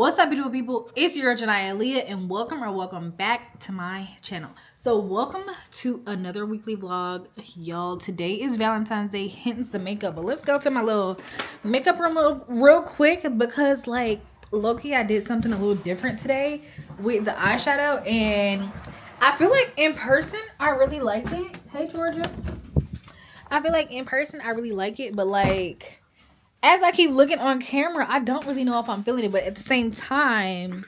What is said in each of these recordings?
What's up, beautiful people? It's your Janiaaaliyah, and welcome back to my channel. So welcome to another weekly vlog, y'all. Today is Valentine's Day, hence the makeup. But let's go to my little makeup room real quick because, like, low-key, I did something a little different today with the eyeshadow, and I feel like in person I really like it. Hey, Georgia. I feel like in person I really like it, but like, as I keep looking on camera, I don't really know if I'm feeling it. But at the same time,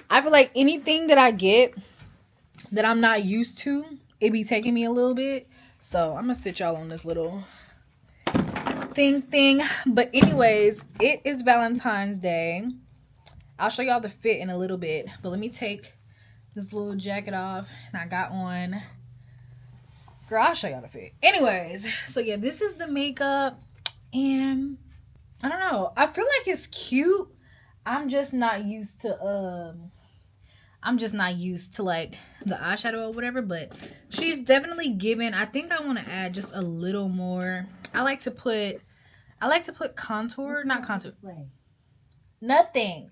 I feel like anything that I get that I'm not used to, it be taking me a little bit. So I'm gonna sit y'all on this little thing. But anyways, it is Valentine's Day. I'll show y'all the fit in a little bit. But let me take this little jacket off. And I got on. Girl, I'll show y'all the fit. Anyways, so yeah, this is the makeup. And I don't know. I feel like it's cute. I'm just not used to like the eyeshadow or whatever, but she's definitely given. I think I want to add just a little more. I like to put contour, not contour. Nothing.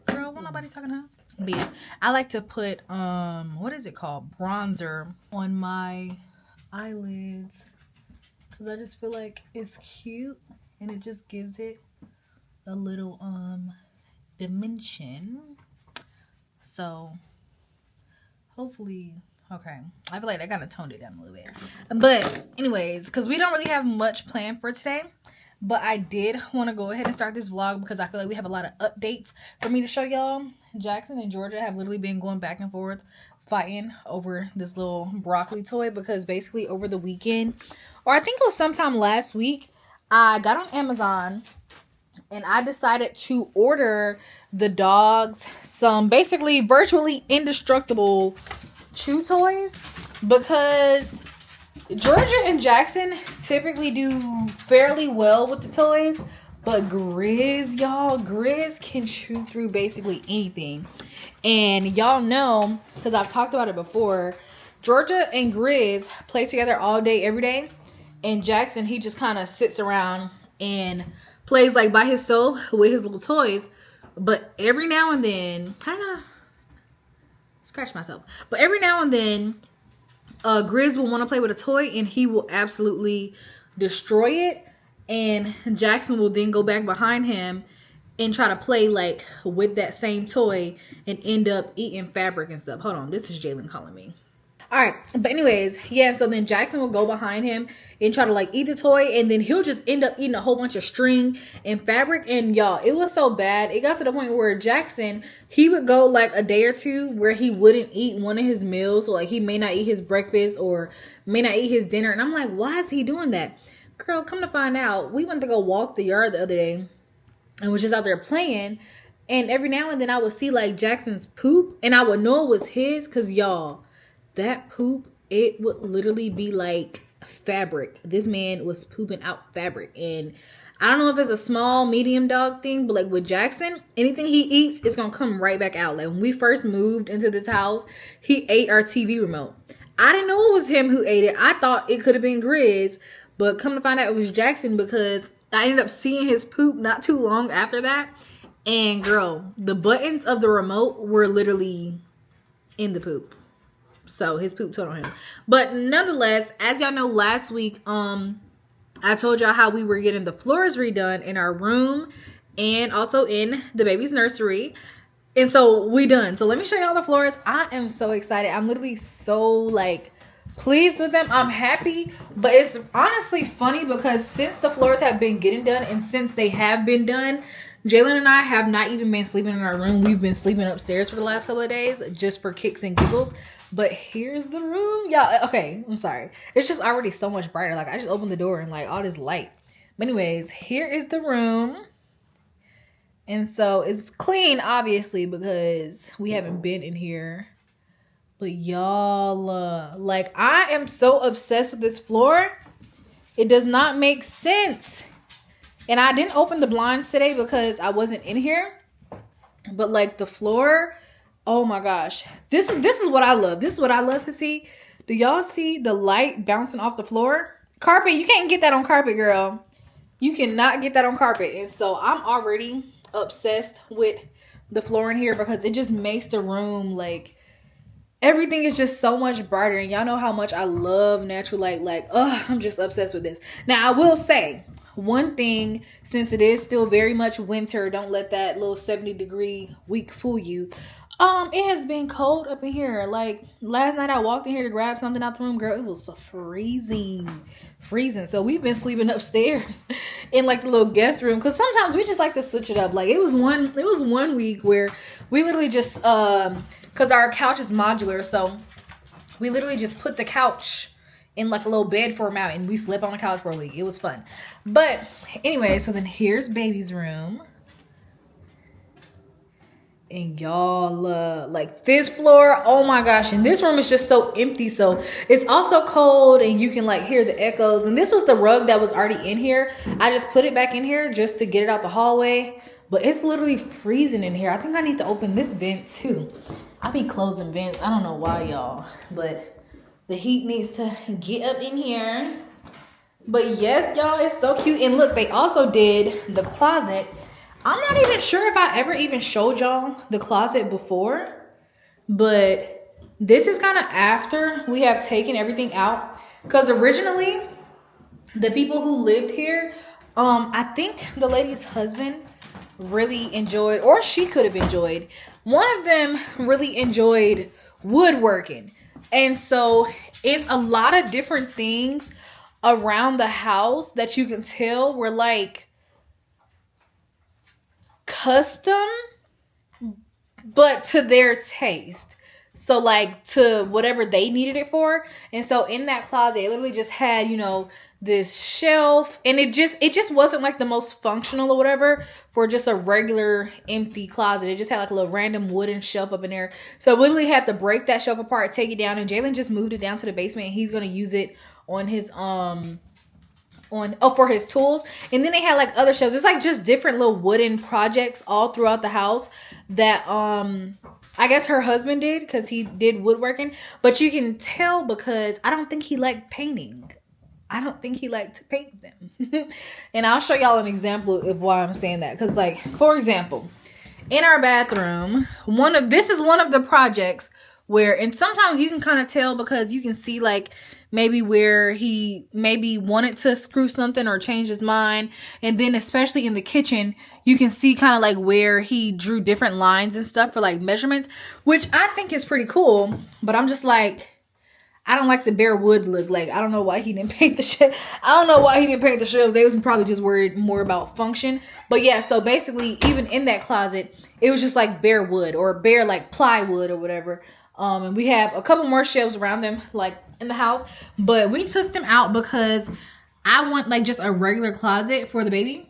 Girl, won't nobody talking to her? But yeah, I like to put what is it called? Bronzer on my eyelids. I just feel like it's cute and it just gives it a little dimension. So hopefully, okay, I feel like I kind of toned it down a little bit. But anyways, because we don't really have much planned for today, but I did want to go ahead and start this vlog because I feel like we have a lot of updates for me to show y'all. Jackson and Georgia have literally been going back and forth fighting over this little broccoli toy because basically over the weekend, or I think it was sometime last week, I got on Amazon and I decided to order the dogs some basically virtually indestructible chew toys because Georgia and Jackson typically do fairly well with the toys, but Grizz, y'all, Grizz can chew through basically anything. And y'all know, because I've talked about it before, Georgia and Grizz play together all day, every day. And Jackson, he just kind of sits around and plays like by himself with his little toys. But every now and then, kind of scratch myself. But every now and then, Grizz will want to play with a toy and he will absolutely destroy it. And Jackson will then go back behind him and try to play like with that same toy and end up eating fabric and stuff. Hold on, this is Jalen calling me. All right, but anyways, yeah, so then Jackson will go behind him and try to like eat the toy, and then he'll just end up eating a whole bunch of string and fabric. And y'all, it was so bad. It got to the point where Jackson, he would go like a day or two where he wouldn't eat one of his meals. So like he may not eat his breakfast or may not eat his dinner. And I'm like, why is he doing that? Girl, come to find out, we went to go walk the yard the other day and was just out there playing. And every now and then I would see like Jackson's poop and I would know it was his because y'all, that poop, it would literally be like fabric. This man was pooping out fabric. And I don't know if it's a small, medium dog thing, but like with Jackson, anything he eats is going to come right back out. Like when we first moved into this house, he ate our TV remote. I didn't know it was him who ate it. I thought it could have been Grizz, but come to find out it was Jackson because I ended up seeing his poop not too long after that. And girl, the buttons of the remote were literally in the poop. So his poop told on him. But nonetheless, as y'all know, last week, I told y'all how we were getting the floors redone in our room and also in the baby's nursery. And so we done. So let me show y'all the floors. I am so excited. I'm literally so like pleased with them. I'm happy. But it's honestly funny because since the floors have been getting done and since they have been done, Jalen and I have not even been sleeping in our room. We've been sleeping upstairs for the last couple of days just for kicks and giggles. But here's the room, y'all. Okay, I'm sorry. It's just already so much brighter. Like, I just opened the door and, like, all this light. But anyways, here is the room. And so, it's clean, obviously, because we haven't been in here. But y'all, like, I am so obsessed with this floor. It does not make sense. And I didn't open the blinds today because I wasn't in here. But, like, the floor... Oh my gosh. This is what I love. This is what I love to see. Do y'all see the light bouncing off the floor? Carpet, you can't get that on carpet, girl. You cannot get that on carpet. And so I'm already obsessed with the floor in here because it just makes the room like everything is just so much brighter. And y'all know how much I love natural light. Like, oh, I'm just obsessed with this. Now I will say one thing, since it is still very much winter, don't let that little 70-degree week fool you. It has been cold up in here. Like last night I walked in here to grab something out the room, girl. It was freezing. So we've been sleeping upstairs in like the little guest room because sometimes we just like to switch it up. Like it was one week where we literally just because our couch is modular, so we literally just put the couch in like a little bed format and we slept on the couch for a week. It was fun. But anyway, so then here's baby's room. And y'all, like this floor, oh my gosh. And this room is just so empty. So it's also cold and you can like hear the echoes. And this was the rug that was already in here. I just put it back in here just to get it out the hallway. But it's literally freezing in here. I think I need to open this vent too. I be closing vents. I don't know why, y'all. But the heat needs to get up in here. But yes, y'all, it's so cute. And look, they also did the closet. I'm not even sure if I ever even showed y'all the closet before, but this is kind of after we have taken everything out. Because originally, the people who lived here, I think the lady's husband really enjoyed, or she could have enjoyed, one of them really enjoyed woodworking. And so it's a lot of different things around the house that you can tell were like custom, but to their taste. So like to whatever they needed it for. And so in that closet, it literally just had, you know, this shelf, and it just wasn't like the most functional or whatever for just a regular empty closet. It just had like a little random wooden shelf up in there. So I literally had to break that shelf apart, take it down, and Jalen just moved it down to the basement, and he's gonna use it on his for his tools. And then they had like other shelves. It's like just different little wooden projects all throughout the house that I guess her husband did because he did woodworking. But you can tell because I don't think he liked painting. I don't think he liked to paint them. And I'll show y'all an example of why I'm saying that. Because like, for example, in our bathroom, this is one of the projects where, and sometimes you can kind of tell because you can see like maybe where he maybe wanted to screw something or change his mind. And then especially in the kitchen, you can see kind of like where he drew different lines and stuff for like measurements, which I think is pretty cool. But I'm just like, I don't like the bare wood look. Like, I don't know why he didn't paint the shit. I don't know why he didn't paint the shelves. They was probably just worried more about function. But yeah, so basically, even in that closet, it was just like bare wood or bare like plywood or whatever. And we have a couple more shelves around them, like in the house. But we took them out because I want like just a regular closet for the baby.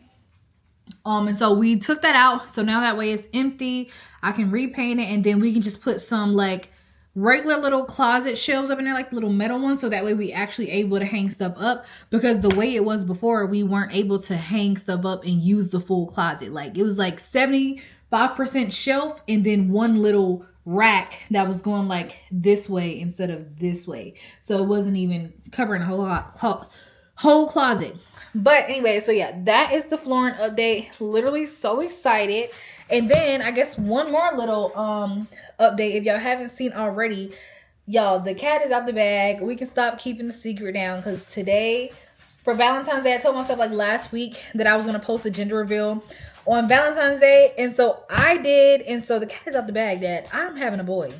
And so we took that out. So now that way it's empty. I can repaint it, and then we can just put some like regular little closet shelves up in there, like little metal ones, so that way we actually able to hang stuff up, because the way it was before, we weren't able to hang stuff up and use the full closet. Like it was like 75% shelf and then one little rack that was going like this way instead of this way, so it wasn't even covering a whole closet. But anyway, so yeah, that is the flooring update. Literally so excited. And then I guess one more little update, if y'all haven't seen already, y'all, the cat is out the bag. We can stop keeping the secret down, because today for Valentine's Day, I told myself like last week that I was going to post a gender reveal on Valentine's Day, and so I did. And so the cat is out the bag, Dad. I'm having a boy.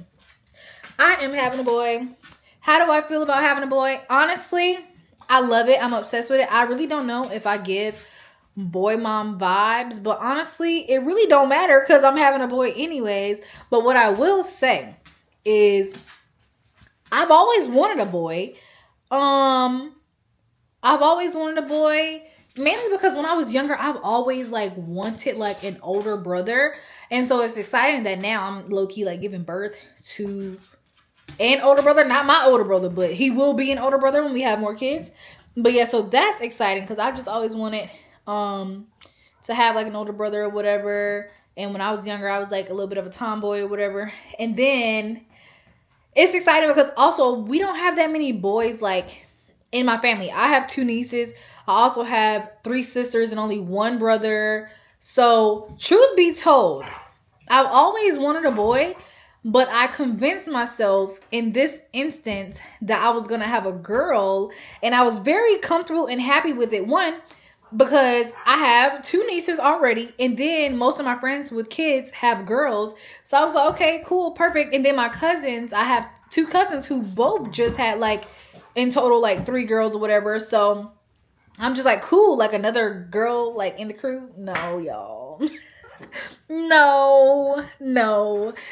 I am having a boy. How do I feel about having a boy? Honestly, I love it. I'm obsessed with it. I really don't know if I give boy mom vibes, but honestly, it really don't matter because I'm having a boy anyways. But what I will say is I've always wanted a boy. I've always wanted a boy, mainly because when I was younger, I've always like wanted like an older brother. And so it's exciting that now I'm low-key like giving birth to an older brother. Not my older brother, but he will be an older brother when we have more kids. But yeah, so that's exciting because I've just always wanted to have like an older brother or whatever. And when I was younger, I was like a little bit of a tomboy or whatever. And then it's exciting because also we don't have that many boys like in my family. I have 2 nieces. I also have 3 sisters and only 1 brother. So, truth be told, I've always wanted a boy, but I convinced myself in this instance that I was going to have a girl, and I was very comfortable and happy with it. One, because I have 2 nieces already, and then most of my friends with kids have girls. So I was like, okay, cool, perfect. And then my cousins, I have 2 cousins who both just had like in total like 3 girls or whatever. So I'm just like, cool, like another girl like in the crew. No, y'all. No.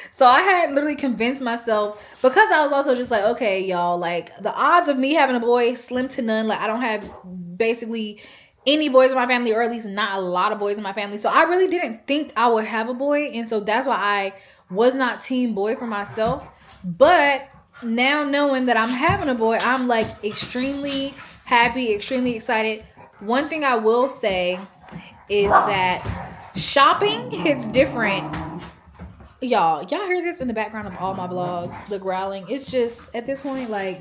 So I had literally convinced myself, because I was also just like, okay, y'all, like the odds of me having a boy slim to none. Like I don't have basically any boys in my family, or at least not a lot of boys in my family. So I really didn't think I would have a boy. And so that's why I was not team boy for myself. But now knowing that I'm having a boy, I'm like extremely happy, extremely excited. One thing I will say is that shopping hits different. Y'all hear this in the background of all my vlogs, the growling. It's just, at this point, like,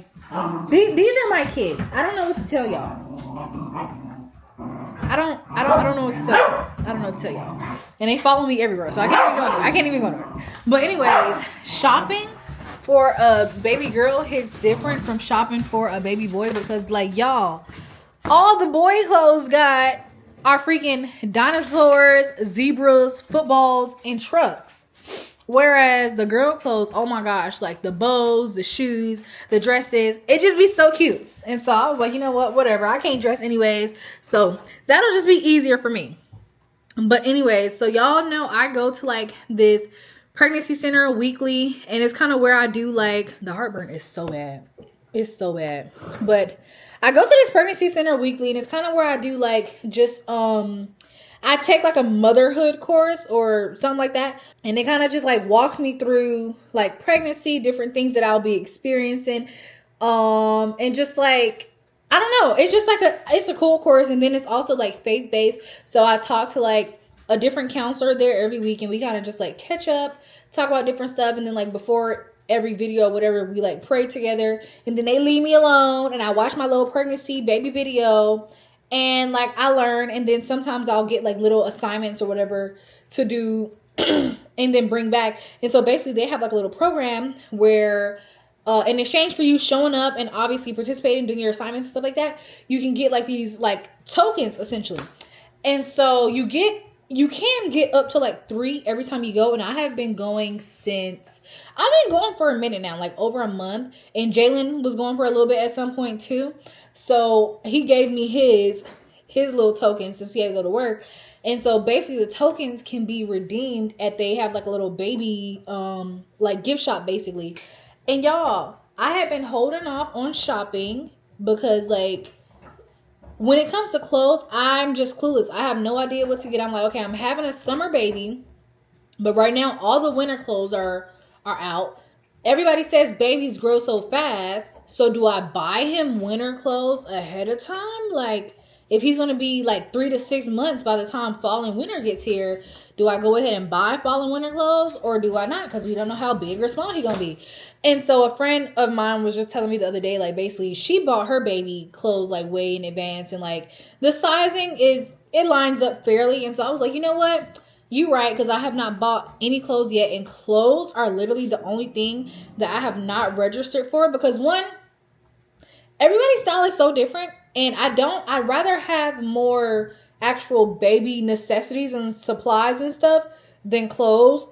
these are my kids. I don't know what to tell y'all. I don't know what to tell. I don't know what to tell y'all. And they follow me everywhere, so I can't even go anywhere. But anyways, shopping for a baby girl hits different from shopping for a baby boy, because like y'all, all the boy clothes got are freaking dinosaurs, zebras, footballs, and trucks. Whereas the girl clothes, oh my gosh, like the bows, the shoes, the dresses, it just be so cute. And so I was like, you know what, whatever. I can't dress anyways. So that'll just be easier for me. But anyways, so y'all know I go to like this pregnancy center weekly. And it's kind of where I do like, the heartburn is so bad. It's so bad. But I go to this pregnancy center weekly, and it's kind of where I do like just, I take like a motherhood course or something like that. And it kind of just like walks me through like pregnancy, different things that I'll be experiencing. And just like, I don't know, it's just like it's a cool course. And then it's also like faith-based. So I talk to like a different counselor there every week, and we kind of just like catch up, talk about different stuff. And then like before every video or whatever, we like pray together, and then they leave me alone and I watch my little pregnancy baby video. And like I learn, and then sometimes I'll get like little assignments or whatever to do and then bring back. And so basically they have like a little program where in exchange for you showing up and obviously participating, doing your assignments and stuff like that, you can get like these like tokens essentially. And so you can get up to like 3 every time you go. And I have been going I've been going for a minute now, like over a month. And Jalen was going for a little bit at some point too. So he gave me his little tokens since he had to go to work. And so basically the tokens can be redeemed they have like a little baby like gift shop basically. And y'all, I have been holding off on shopping because like when it comes to clothes, I'm just clueless. I have no idea what to get. I'm like, okay, I'm having a summer baby, but right now all the winter clothes are out. Everybody says babies grow so fast. So do I buy him winter clothes ahead of time? Like if he's going to be like 3 to 6 months by the time fall and winter gets here, do I go ahead and buy fall and winter clothes, or do I not? Because we don't know how big or small he's going to be. And so a friend of mine was just telling me the other day, like basically she bought her baby clothes like way in advance, and like the sizing it lines up fairly. And so I was like, you know what? You right, because I have not bought any clothes yet, and clothes are literally the only thing that I have not registered for, because one, everybody's style is so different, and I'd rather have more actual baby necessities and supplies and stuff than clothes,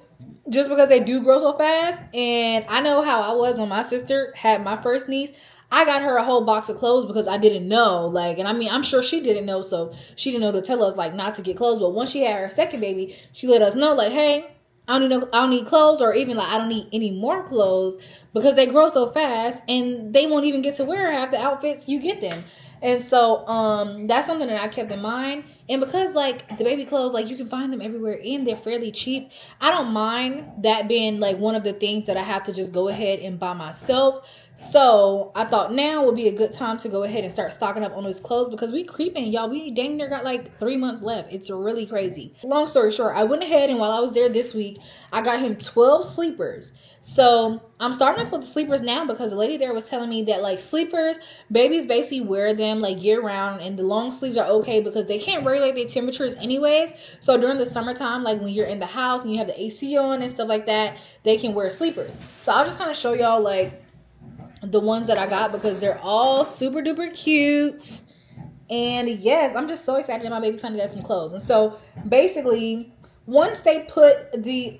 just because they do grow so fast. And I know how I was when my sister had my first niece. I got her a whole box of clothes because I didn't know, like, and I mean, I'm sure she didn't know, so she didn't know to tell us, like, not to get clothes. But once she had her second baby, she let us know, like, hey, I don't need clothes, or even, like, I don't need any more clothes because they grow so fast and they won't even get to wear half the outfits you get them. And so, that's something that I kept in mind. And because, like, the baby clothes, like, you can find them everywhere and they're fairly cheap, I don't mind that being, like, one of the things that I have to just go ahead and buy myself. So I thought now would be a good time to go ahead and start stocking up on those clothes, because we creeping, y'all. We dang near got like 3 months left. It's really crazy. Long story short, I went ahead and while I was there this week, I got him 12 sleepers. So I'm starting mindful of the sleepers now because the lady there was telling me that like sleepers, babies basically wear them like year round, and the long sleeves are okay because they can't regulate their temperatures anyways. So during the summertime, like when you're in the house and you have the AC on and stuff like that, they can wear sleepers. So I'll just kind of show y'all like the ones that I got because they're all super duper cute. And yes, I'm just so excited that my baby finally got some clothes. And so basically, once they put the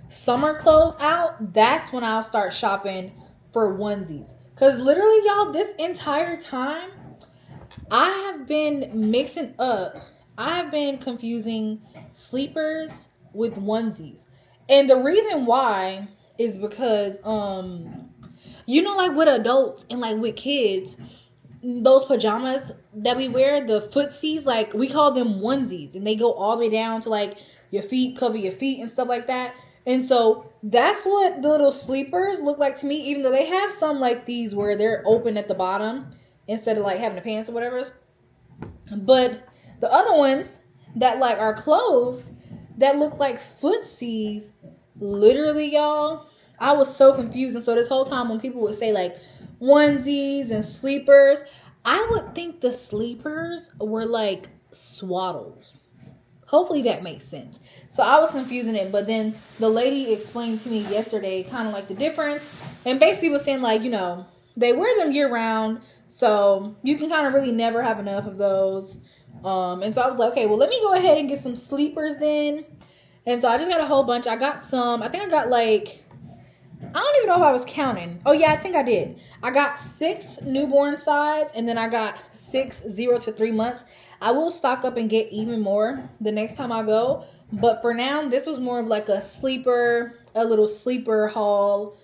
summer clothes out, that's when I'll start shopping for onesies. Cause literally, y'all, this entire time I've been confusing sleepers with onesies. And the reason why is because like with adults and like with kids, those pajamas that we wear, the footsies, like we call them onesies, and they go all the way down to like your feet, cover your feet and stuff like that. And so that's what the little sleepers look like to me, even though they have some like these where they're open at the bottom instead of like having the pants or whatever. But the other ones that like are closed that look like footsies, literally, y'all, I was so confused. And so this whole time when people would say like onesies and sleepers, I would think the sleepers were like swaddles. Hopefully that makes sense. So I was confusing it, but then the lady explained to me yesterday kind of like the difference, and basically was saying like, they wear them year round, so you can kind of really never have enough of those. And so I was like, okay, well, let me go ahead and get some sleepers then. And so I just got a whole bunch. I got some, I think I got like, I don't even know if I was counting. Oh yeah, I think I did. I got 6 newborn size, and then I got 6 0 to 3 months. I will stock up and get even more the next time I go. But for now, this was more of like a little sleeper haul.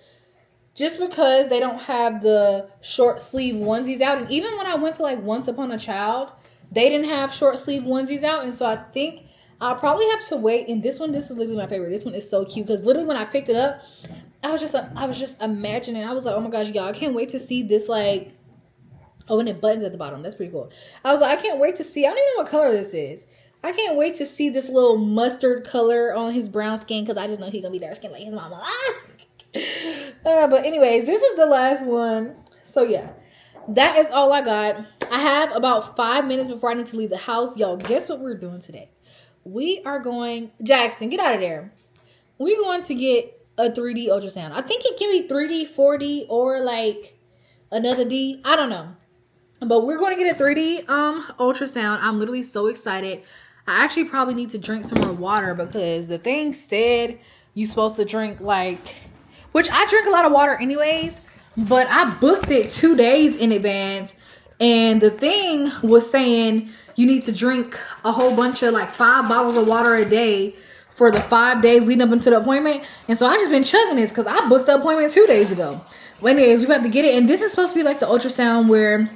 Just because they don't have the short sleeve onesies out. And even when I went to like Once Upon a Child, they didn't have short sleeve onesies out. And so I think I'll probably have to wait. And this is literally my favorite. This one is so cute because literally when I picked it up, I was just imagining. I was like, oh my gosh, y'all, I can't wait to see this like, oh, and it buttons at the bottom. That's pretty cool. I was like, I can't wait to see. I don't even know what color this is. I can't wait to see this little mustard color on his brown skin because I just know he's going to be dark skin like his mama. But anyways, this is the last one. So yeah, that is all I got. I have about 5 minutes before I need to leave the house. Y'all, guess what we're doing today? We are going, Jackson, get out of there. We're going to get a 3D ultrasound. I think it can be 3D, 4D, or like another D. I don't know. But we're going to get a 3D ultrasound. I'm literally so excited. I actually probably need to drink some more water because the thing said you're supposed to drink like, which I drink a lot of water anyways, but I booked it 2 days in advance. And the thing was saying you need to drink a whole bunch of like 5 bottles of water a day for the 5 days leading up into the appointment. And so I just been chugging this because I booked the appointment 2 days ago. But anyways, we have to get it. And this is supposed to be like the ultrasound where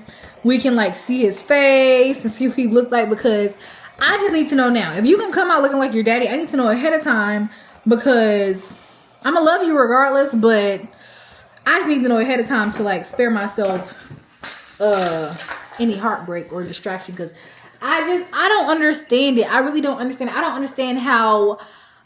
we can like see his face and see what he looked like, because I just need to know now. If you can come out looking like your daddy, I need to know ahead of time because I'm gonna love you regardless, but I just need to know ahead of time to like spare myself any heartbreak or distraction, because I don't understand it. I really don't understand it. I don't understand how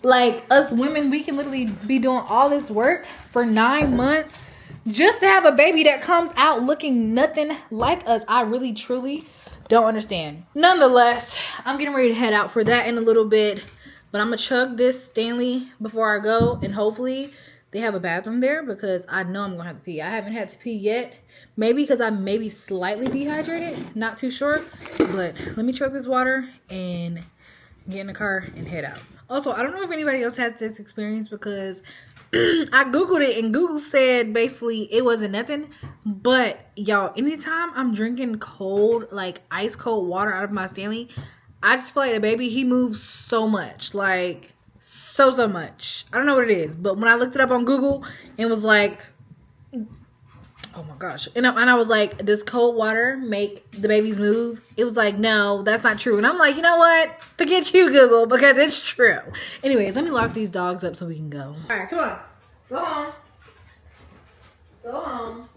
like us women, we can literally be doing all this work for 9 months just to have a baby that comes out looking nothing like us. I really truly don't understand. Nonetheless, I'm getting ready to head out for that in a little bit, but I'm gonna chug this Stanley before I go, and hopefully they have a bathroom there because I know I'm gonna have to pee. I haven't had to pee yet. Maybe because I'm maybe slightly dehydrated, not too sure. But let me chug this water and get in the car and head out. Also, I don't know if anybody else has this experience because I Googled it and Google said basically it wasn't nothing. But y'all, anytime I'm drinking cold, like ice cold water out of my Stanley, I just feel like the baby, he moves so much. Like so much. I don't know what it is. But when I looked it up on Google, it was like, oh my gosh. And I was like, does cold water make the babies move? It was like, no, that's not true. And I'm like, you know what? Forget you, Google, because it's true. Anyways, let me lock these dogs up so we can go. All right, come on. Go home. Go home.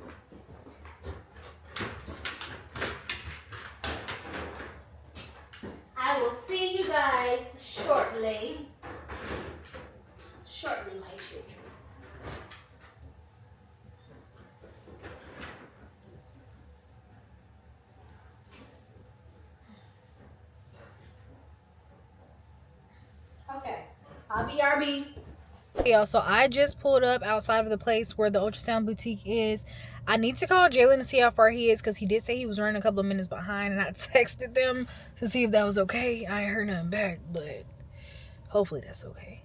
I will see you guys shortly. Shortly, my children. BRB. Y'all, so I just pulled up outside of the place where the ultrasound boutique is. I need to call Jalen to see how far he is because he did say he was running a couple of minutes behind, and I texted them to see if that was okay. I ain't heard nothing back, but hopefully that's okay.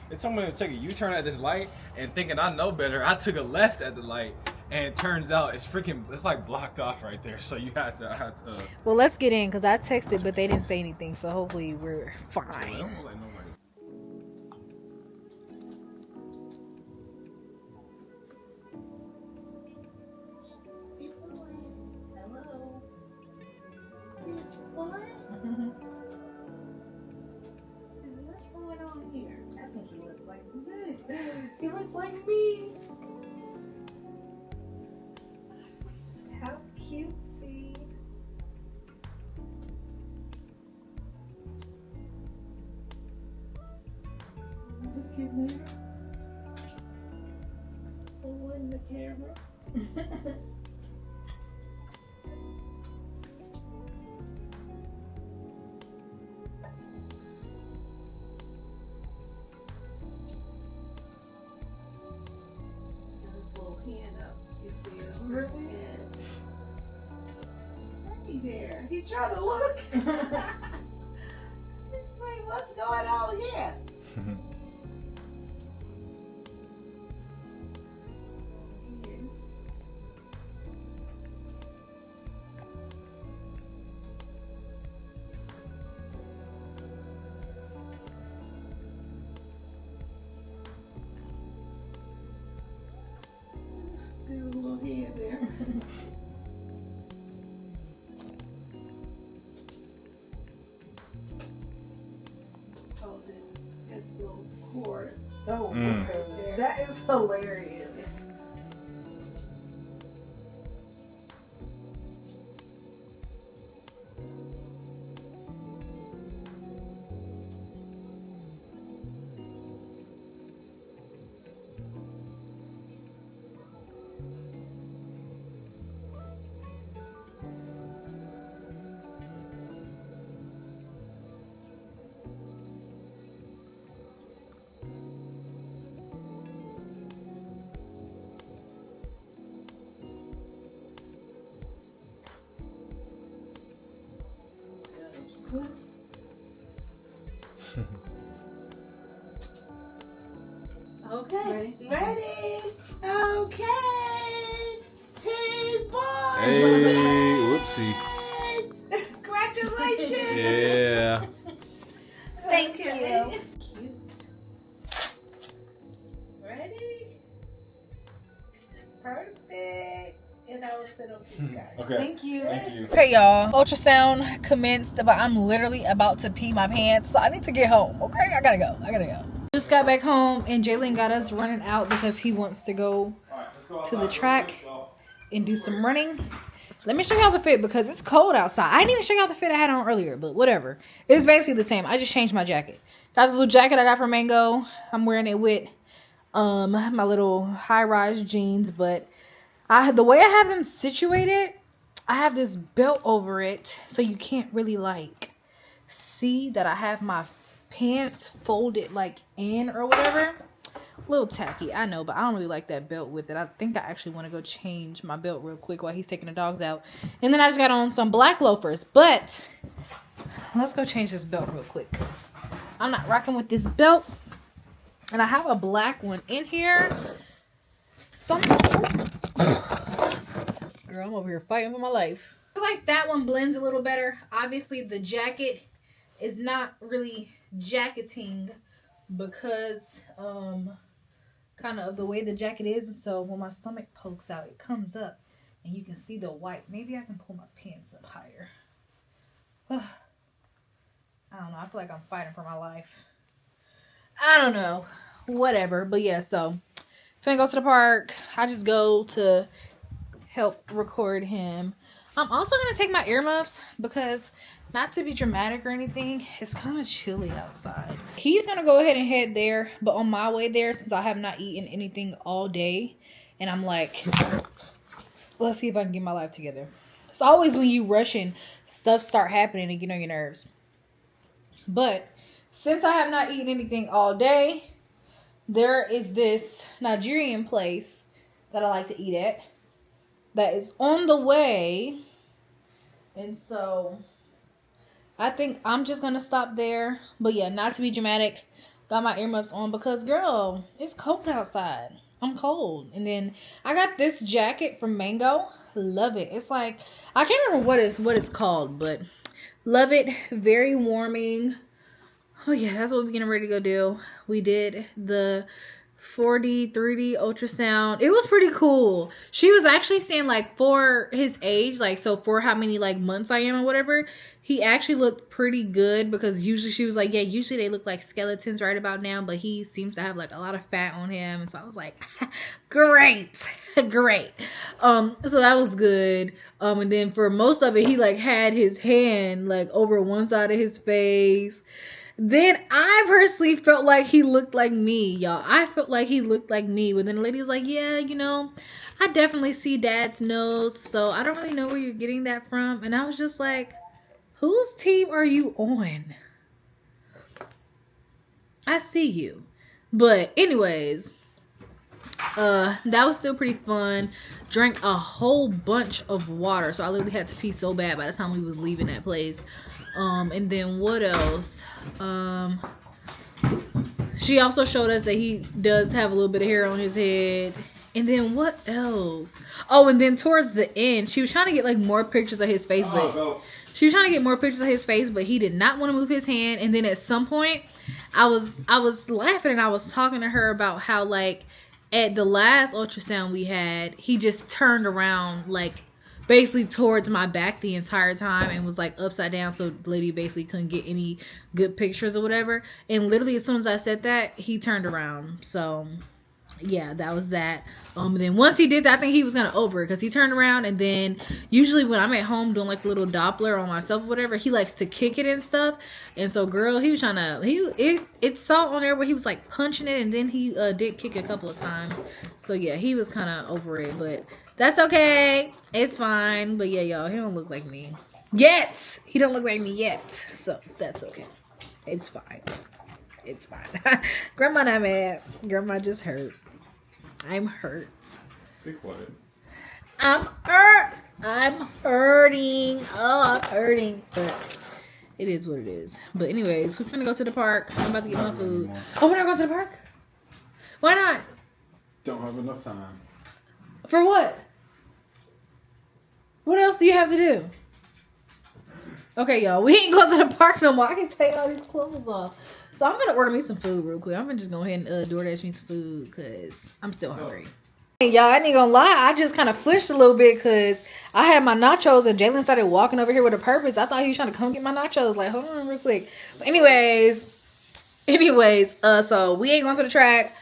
They told me to take a U-turn at this light, and thinking I know better, I took a left at the light, and it turns out it's like blocked off right there. So you have to. Well, let's get in because I texted, but they didn't say anything. So hopefully we're fine. What's going on here? I think he looks like me. He looks like me. How cutesy. Look in there. Pulling the camera. Hand up, you see it on his head. Hey there, he trying to look. He's like, what's going on here? Still a little head there. So this little cord. Oh, Right there. that is hilarious. Okay. Ready? Okay. Team boy. Hey, whoopsie. Congratulations. Yeah. Thank Okay. you. Cute. Ready? Perfect. And I will send them to you guys. Okay. Thank you. Thank you. Okay, y'all. Ultrasound commenced, but I'm literally about to pee my pants, so I need to get home. Okay, I gotta go. Just got back home, and Jalen got us running out because he wants to go to the track and do some running. Let me show y'all the fit because it's cold outside. I didn't even show y'all the fit I had on earlier, but whatever. It's basically the same. I just changed my jacket. Got this little jacket I got from Mango. I'm wearing it with my little high-rise jeans, but the way I have them situated, I have this belt over it, so you can't really like see that I have my pants folded like in or whatever. A little tacky, I know, but I don't really like that belt with it. I think I actually want to go change my belt real quick while he's taking the dogs out. And then I just got on some black loafers, but let's go change this belt real quick because I'm not rocking with this belt. And I have a black one in here. So girl, I'm over here fighting for my life. I feel like that one blends a little better. Obviously, the jacket is not really jacketing because kind of the way the jacket is. So when my stomach pokes out, it comes up and you can see the white. Maybe I can pull my pants up higher. I don't know. I feel like I'm fighting for my life. I don't know. Whatever. But yeah, so finna go to the park. I just go to help record him. I'm also gonna take my earmuffs because, not to be dramatic or anything, it's kind of chilly outside. He's gonna go ahead and head there, but on my way there, since I have not eaten anything all day, and I'm like, let's see if I can get my life together. It's always when you rushing, stuff start happening and get on your nerves. But since I have not eaten anything all day, there is this Nigerian place that I like to eat at that is on the way. And so I think I'm just going to stop there. But yeah, not to be dramatic. Got my earmuffs on because, girl, it's cold outside. I'm cold. And then I got this jacket from Mango. Love it. It's like, I can't remember what it's called, but love it. Very warming. Oh yeah, that's what we're getting ready to go do. We did the 4D, 3D ultrasound. It was pretty cool. She was actually saying like for his age, like so for how many like months I am or whatever, he actually looked pretty good because usually she was like, yeah, usually they look like skeletons right about now, but he seems to have like a lot of fat on him. And so I was like, great. Great. So that was good. And then for most of it, he like had his hand like over one side of his face. Then I personally felt like he looked like me, y'all. I felt like he looked like me. But then the lady was like, yeah, you know, I definitely see Dad's nose. So I don't really know where you're getting that from. And I was just like, whose team are you on? I see you. But anyways, that was still pretty fun. Drank a whole bunch of water. So I literally had to pee so bad by the time we was leaving that place. And then what else? She also showed us that he does have a little bit of hair on his head. And then what else? Oh, and then towards the end, she was trying to get like more pictures of his face, but he did not want to move his hand. And then at some point, I was laughing and I was talking to her about how like at the last ultrasound we had, he just turned around like basically towards my back the entire time and was like upside down, so the lady basically couldn't get any good pictures or whatever. And literally as soon as I said that, he turned around. So yeah, that was that. And then once he did that, I think he was kind of over it because he turned around. And then usually when I'm at home doing like a little Doppler on myself or whatever, he likes to kick it and stuff. And so girl, he was trying to, it saw on there where he was like punching it, and then he did kick a couple of times. So yeah, he was kind of over it, but that's okay. It's fine. But yeah, y'all, he don't look like me yet. He don't look like me yet. So that's okay. It's fine. It's fine. Grandma not mad. Grandma just hurt. I'm hurt. Be quiet. I'm hurt. I'm hurting. Oh, I'm hurting. But it is what it is. But anyways, we're gonna go to the park. I'm about to get my food. Oh, we're not going to the park? Why not? Don't have enough time. For what? What else do you have to do? Okay, y'all. We ain't going to the park no more. I can take all these clothes off. So I'm going to order me some food real quick. I'm going to just go ahead and DoorDash me some food because I'm still hungry. Hey, y'all, I ain't going to lie. I just kind of flinched a little bit because I had my nachos and Jalen started walking over here with a purpose. I thought he was trying to come get my nachos. Like, hold on real quick. But anyways, so we ain't going to the track.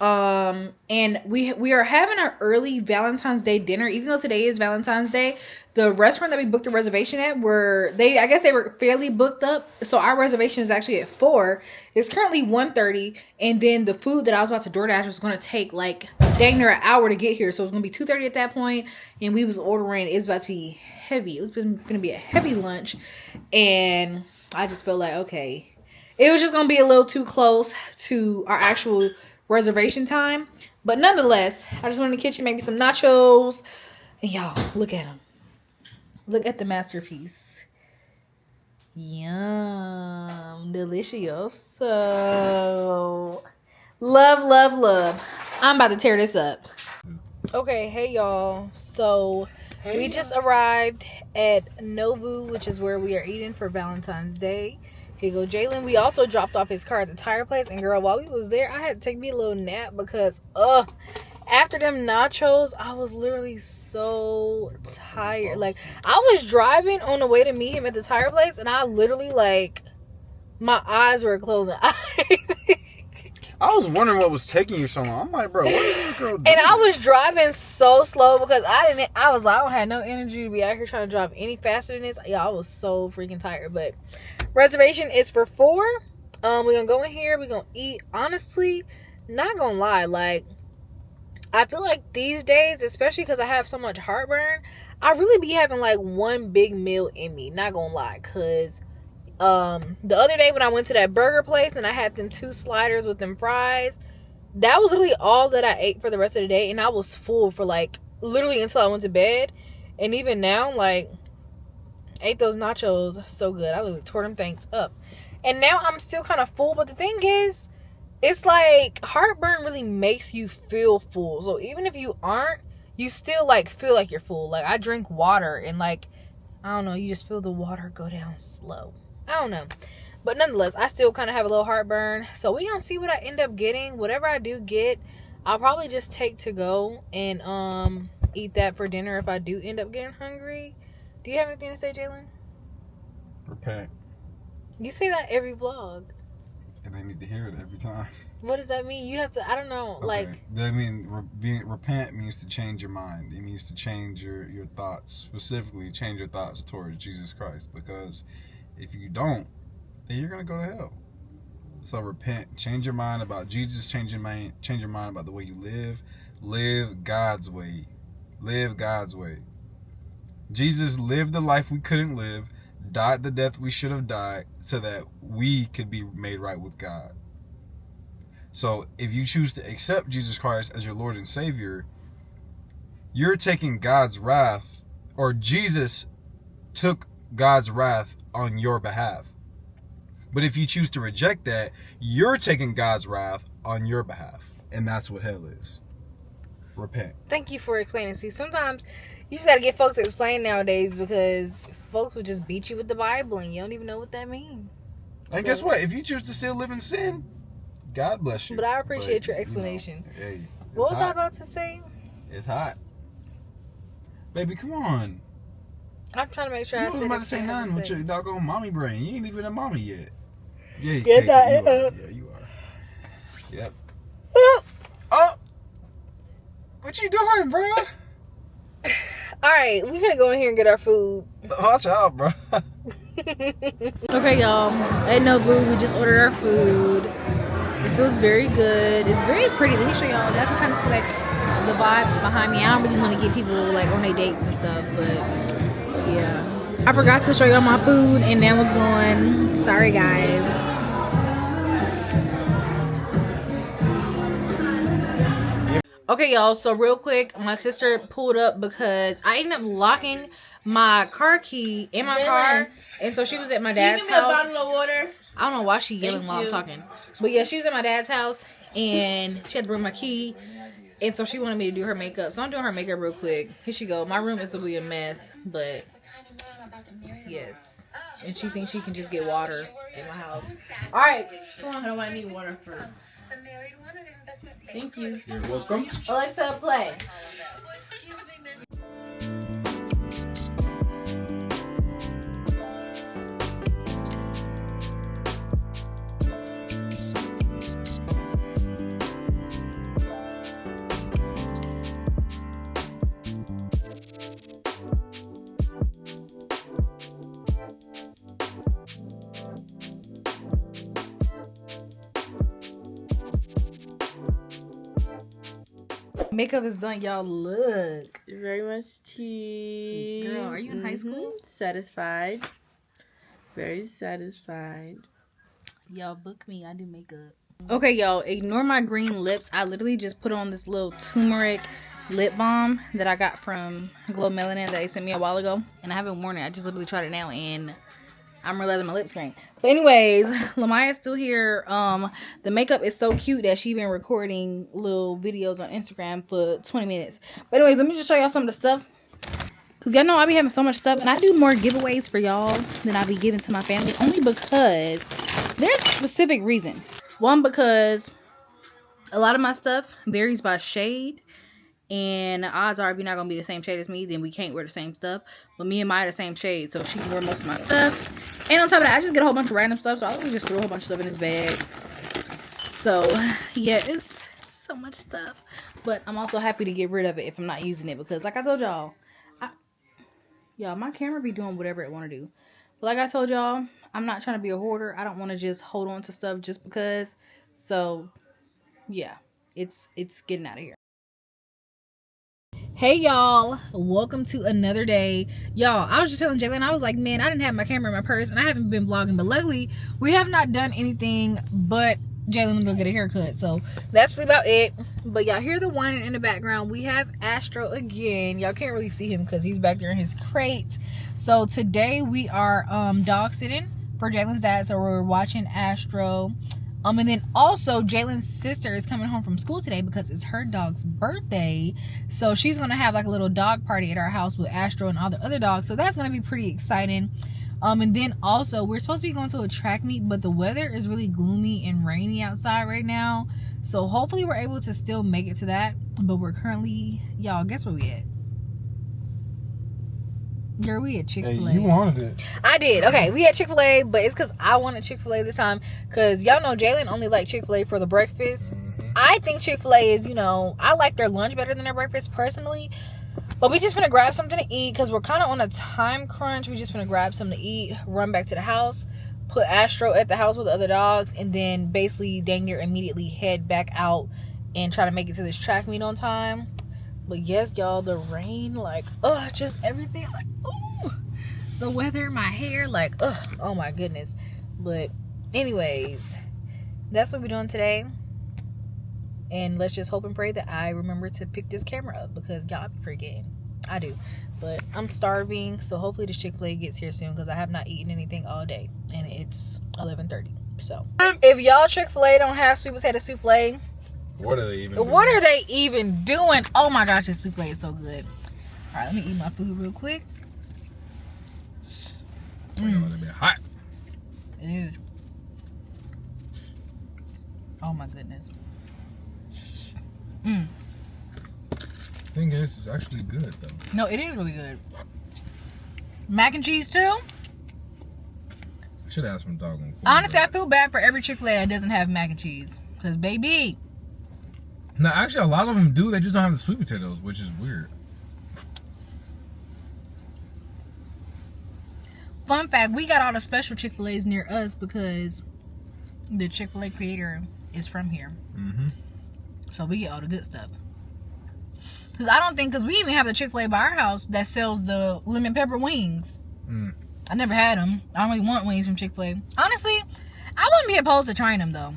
And we are having our early Valentine's Day dinner, even though today is Valentine's Day. The restaurant that we booked a reservation at I guess they were fairly booked up. So our reservation is actually at 4. It's currently 1:30. And then the food that I was about to DoorDash was going to take like dang near an hour to get here. So it was going to be 2:30 at that point. And we was ordering, it was about to be heavy. It was going to be a heavy lunch. And I just felt like, okay, it was just going to be a little too close to our actual reservation time. But nonetheless, I just went in the kitchen, maybe some nachos. And y'all, look at them. Look at the masterpiece. Yum. Delicious. So love, love, love. I'm about to tear this up. Okay, hey y'all. So we just arrived at Novu, which is where we are eating for Valentine's Day. Here you go, Jalen. We also dropped off his car at the tire place. And girl, while we was there, I had to take me a little nap because after them nachos, I was literally so tired. Like, I was driving on the way to meet him at the tire place, and I literally, like, my eyes were closing. I was wondering what was taking you so long. I'm like, bro, what is this girl doing? And I was driving so slow because I was like, I don't have no energy to be out here trying to drive any faster than this. Yeah, I was so freaking tired. But reservation is for 4. We're going to go in here. We're going to eat. Honestly, not going to lie, like, I feel like these days, especially because I have so much heartburn, I really be having like one big meal in me. Not gonna lie, because The other day when I went to that burger place and I had them 2 sliders with them fries, that was literally all that I ate for the rest of the day, and I was full for like literally until I went to bed. And even now, like, ate those nachos so good. I literally tore them things up. And now I'm still kind of full, but the thing is, it's like heartburn really makes you feel full. So even if you aren't, you still like feel like you're full. Like, I drink water and like, I don't know, you just feel the water go down slow. I don't know. But nonetheless, I still kind of have a little heartburn. So we gonna see what I end up getting. Whatever I do get, I'll probably just take to go and eat that for dinner if I do end up getting hungry. Do you have anything to say, Jalen? Repent. You say that every vlog. And they need to hear it every time. What does that mean? You have to, I don't know, Okay. like... I mean, repent means to change your mind. It means to change your thoughts. Specifically, change your thoughts towards Jesus Christ. Because if you don't, then you're going to go to hell. So repent. Change your mind about Jesus. Change your mind about the way you live. Live God's way. Live God's way. Jesus lived the life we couldn't live, died the death we should have died, so that we could be made right with God. So if you choose to accept Jesus Christ as your Lord and Savior, you're taking God's wrath, or Jesus took God's wrath on your behalf. But if you choose to reject that, you're taking God's wrath on your behalf. And that's what hell is. Repent. Thank you for explaining. See, sometimes you just gotta get folks to explain nowadays, because folks will just beat you with the Bible and you don't even know what that means. And guess what? If you choose to still live in sin, God bless you. But I appreciate your explanation. You know, hey, what was hot. I about to say? It's hot. Baby, come on. I'm trying to make sure You I wasn't said about to say nothing with your doggone mommy brain. You ain't even a mommy yet. Yeah, you Get that you are. up. Yeah, you are. Yep. Oh! What you doing, bro? Alright, we finna go in here and get our food. Watch out, bro. Okay, y'all. At Nobu, we just ordered our food. It feels very good. It's very pretty. Let me show y'all. That can kind of see like the vibes behind me. I don't really want to get people like on their dates and stuff, but yeah. I forgot to show y'all my food and Dan was going. Sorry, guys. Okay, y'all, so real quick, my sister pulled up because I ended up locking my car key in my car, and so she was at my dad's house. a bottle of water? I don't know why she yelling while I'm talking, but yeah, she was at my dad's house, and she had to bring my key, and so she wanted me to do her makeup, so I'm doing her makeup real quick. Here she go. My room is really a mess, but yes, and she thinks she can just get water in my house. All right, come on. I might need water first. Thank you. You're welcome. Alexa, play. Makeup is done, y'all. Look. Very much tea. Girl, are you in high school? Satisfied. Very satisfied. Y'all book me. I do makeup. Okay, y'all. Ignore my green lips. I literally just put on this little turmeric lip balm that I got from Glow Melanin that they sent me a while ago. And I haven't worn it. I just literally tried it now and I'm realizing my lips green. But anyways, Lamaya's still here. The makeup is so cute that she's been recording little videos on Instagram for 20 minutes. But anyways, let me just show y'all some of the stuff. Because y'all know I be having so much stuff. And I do more giveaways for y'all than I be giving to my family. Only because there's a specific reason. One, because a lot of my stuff varies by shade. And the odds are if you're not going to be the same shade as me, then we can't wear the same stuff. But me and Maya are the same shade, so she can wear most of my stuff. And on top of that, I just get a whole bunch of random stuff. So I just threw a whole bunch of stuff in this bag. So, yeah, it's so much stuff. But I'm also happy to get rid of it if I'm not using it. Because like I told y'all, y'all, my camera be doing whatever it want to do. But like I told y'all, I'm not trying to be a hoarder. I don't want to just hold on to stuff just because. So, yeah, it's getting out of here. Hey y'all, welcome to another day. Y'all, I was just telling Jalen, I was like, man, I didn't have my camera in my purse and I haven't been vlogging, but luckily we have not done anything but Jalen will go get a haircut, so that's really about it. But y'all hear the whining in the background. We have Astro again. Y'all can't really see him because he's back there in his crate. So today we are dog sitting for Jalen's dad, so we're watching Astro. And then also Jalen's sister is coming home from school today because it's her dog's birthday. So she's going to have like a little dog party at our house with Astro and all the other dogs. So that's going to be pretty exciting. And then also we're supposed to be going to a track meet, but the weather is really gloomy and rainy outside right now. So hopefully we're able to still make it to that. But we're currently, y'all, guess where we at? Girl, we at Chick-fil-A. Hey, you wanted it. I did. Okay, we had Chick-fil-A, but it's because I wanted Chick-fil-A this time. Because y'all know Jalen only liked Chick-fil-A for the breakfast. I think Chick-fil-A is, you know, I like their lunch better than their breakfast personally. But we just gonna grab something to eat because we're kind of on a time crunch. We just gonna grab something to eat, run back to the house, put Astro at the house with the other dogs, and then basically dang near immediately head back out and try to make it to this track meet on time. But yes, y'all, the rain, like, just everything, like, the weather, my hair, like, oh my goodness. But anyways, that's what we're doing today. And let's just hope and pray that I remember to pick this camera up because y'all be forgetting. I do. But I'm starving, so hopefully the Chick-fil-A gets here soon because I have not eaten anything all day. And it's 11:30. So if y'all Chick-fil-A don't have sweet potato souffle, What are they even doing? what are they even doing? Oh my gosh, this souffle is so good. All right, let me eat my food real quick. It's hot. It is. Oh my goodness. Thing is, it's actually good though. No, it is really good. Mac and cheese too? I should have some doggone. Honestly, I feel bad for every Chick-fil-A that doesn't have mac and cheese. Because baby. No, actually, a lot of them do. They just don't have the sweet potatoes, which is weird. Fun fact, we got all the special Chick-fil-A's near us because the Chick-fil-A creator is from here. So we get all the good stuff. Because I don't think, because we even have the Chick-fil-A by our house that sells the lemon pepper wings. I never had them. I don't really want wings from Chick-fil-A. Honestly, I wouldn't be opposed to trying them though.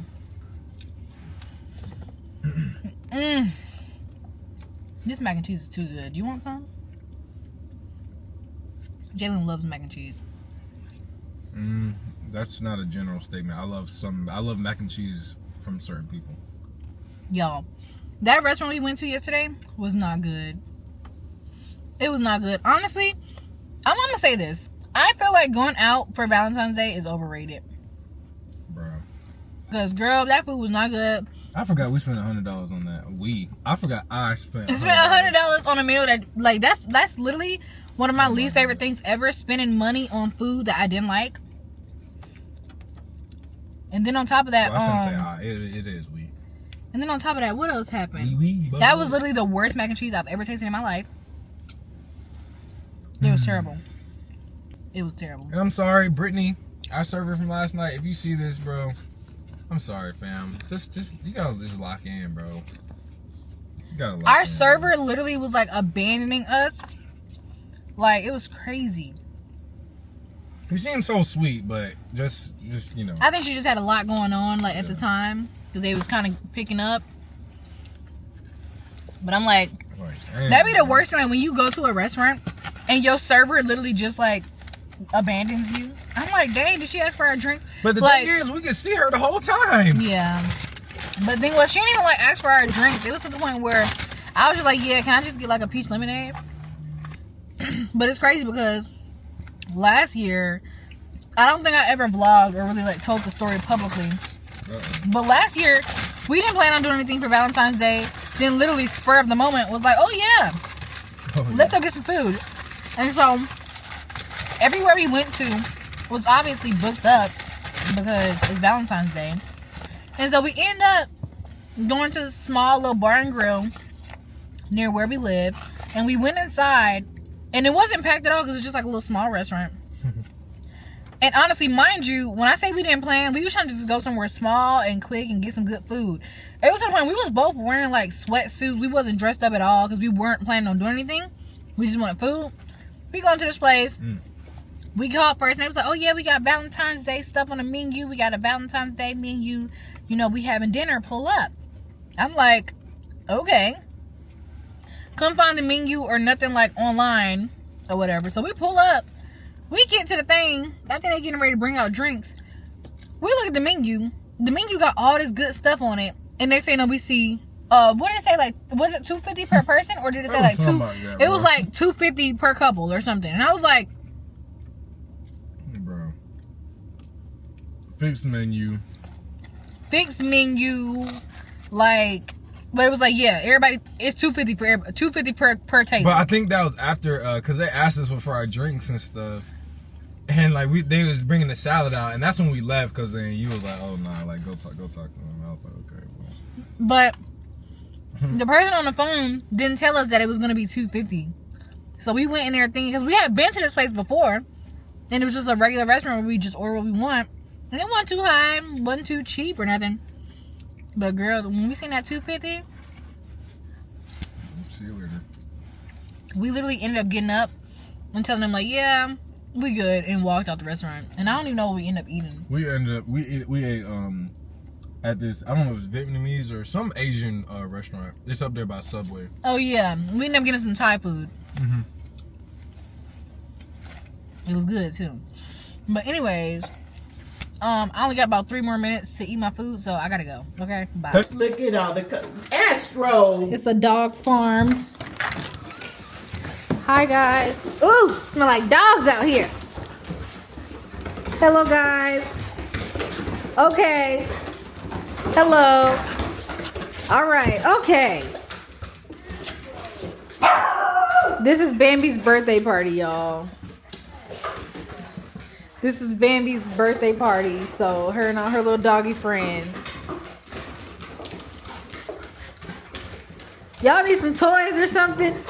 This mac and cheese is too good. Do you want some? Jalen loves mac and cheese. That's not a general statement. I love mac and cheese from certain people. Y'all, that restaurant we went to yesterday was not good. It was not good. Honestly, I'm gonna say this. I feel like going out for Valentine's Day is overrated. Bro. Because, girl, that food was not good. I forgot we spent $100 on that. I forgot I spent I spent $100 on a meal that, like, that's literally one of my least favorite things ever, spending money on food that I didn't like. And then on top of that, Well, I shouldn't say it is we. And then on top of that, what else happened? We. That was literally the worst mac and cheese I've ever tasted in my life. It was terrible. It was terrible. And I'm sorry, Brittany, our server from last night. If you see this, bro, I'm sorry, fam. Just you gotta just lock in, bro. You gotta lock Our in, server literally was like abandoning us. Like, it was crazy. You seem so sweet, but just you know. I think she just had a lot going on, like, at the time, because they was kind of picking up. But I'm like, that'd be the worst thing, like, when you go to a restaurant and your server literally just, like, abandons you. I'm like, dang, did she ask for a drink? But the like, thing is, we could see her the whole time. Yeah. But then, well, she didn't even, like, ask for our drinks. It was to the point where I was just like, yeah, can I just get, like, a peach lemonade? But it's crazy because last year, I don't think I ever vlogged or really, like, told the story publicly. But last year, we didn't plan on doing anything for Valentine's Day. Then literally spur of the moment was like, oh yeah, let's go get some food. And so everywhere we went to was obviously booked up because it's Valentine's Day. And so we ended up going to a small little bar and grill near where we live. And we went inside and it wasn't packed at all because it's just like a little small restaurant. And honestly, mind you, when I say we didn't plan, we was trying to just go somewhere small and quick and get some good food. It was to the point we was both wearing like sweatsuits. We wasn't dressed up at all because we weren't planning on doing anything. We just wanted food. We go into this place. We called first and they was like, oh yeah, we got Valentine's Day stuff on the menu. We got a Valentine's Day menu. You know, we having dinner. Pull up. I'm like, okay. Couldn't find the menu or nothing like online or whatever. So we pull up. We get to the thing. I think they getting ready to bring out drinks. We look at the menu. The menu got all this good stuff on it. And they say, no, we see, what did it say? Like, was it $250 per person? Or did it say like it was like $250 per couple or something. And I was like, bro, fixed menu. Like, but it was like, yeah, everybody, it's $250 for everybody, $250 per table. But I think that was after, cause they asked us for our drinks and stuff, and like they was bringing the salad out, and that's when we left. Cause then you was like, oh nah, like go talk to them. I was like, okay. Well. But the person on the phone didn't tell us that it was gonna be $250. So we went in there thinking, cause we had been to this place before, and it was just a regular restaurant where we just order what we want, and it wasn't too high, wasn't too cheap or nothing. But girl, when we seen that $250, See you later. we literally ended up getting up and telling them like, yeah, we good, and walked out the restaurant. And I don't even know what we ended up eating. We ate at this, I don't know if it's Vietnamese or some Asian restaurant. It's up there by Subway. Oh yeah, we ended up getting some Thai food. It was good too. But anyways, I only got about 3 more minutes to eat my food, so I gotta go. Okay, bye. Look at all the Astro. It's a dog farm. Hi guys. Ooh, smell like dogs out here. Hello guys. Okay. Hello. All right. Okay. This is Bambi's birthday party, y'all. This is Bambi's birthday party. So her and all her little doggy friends. Y'all need some toys or something?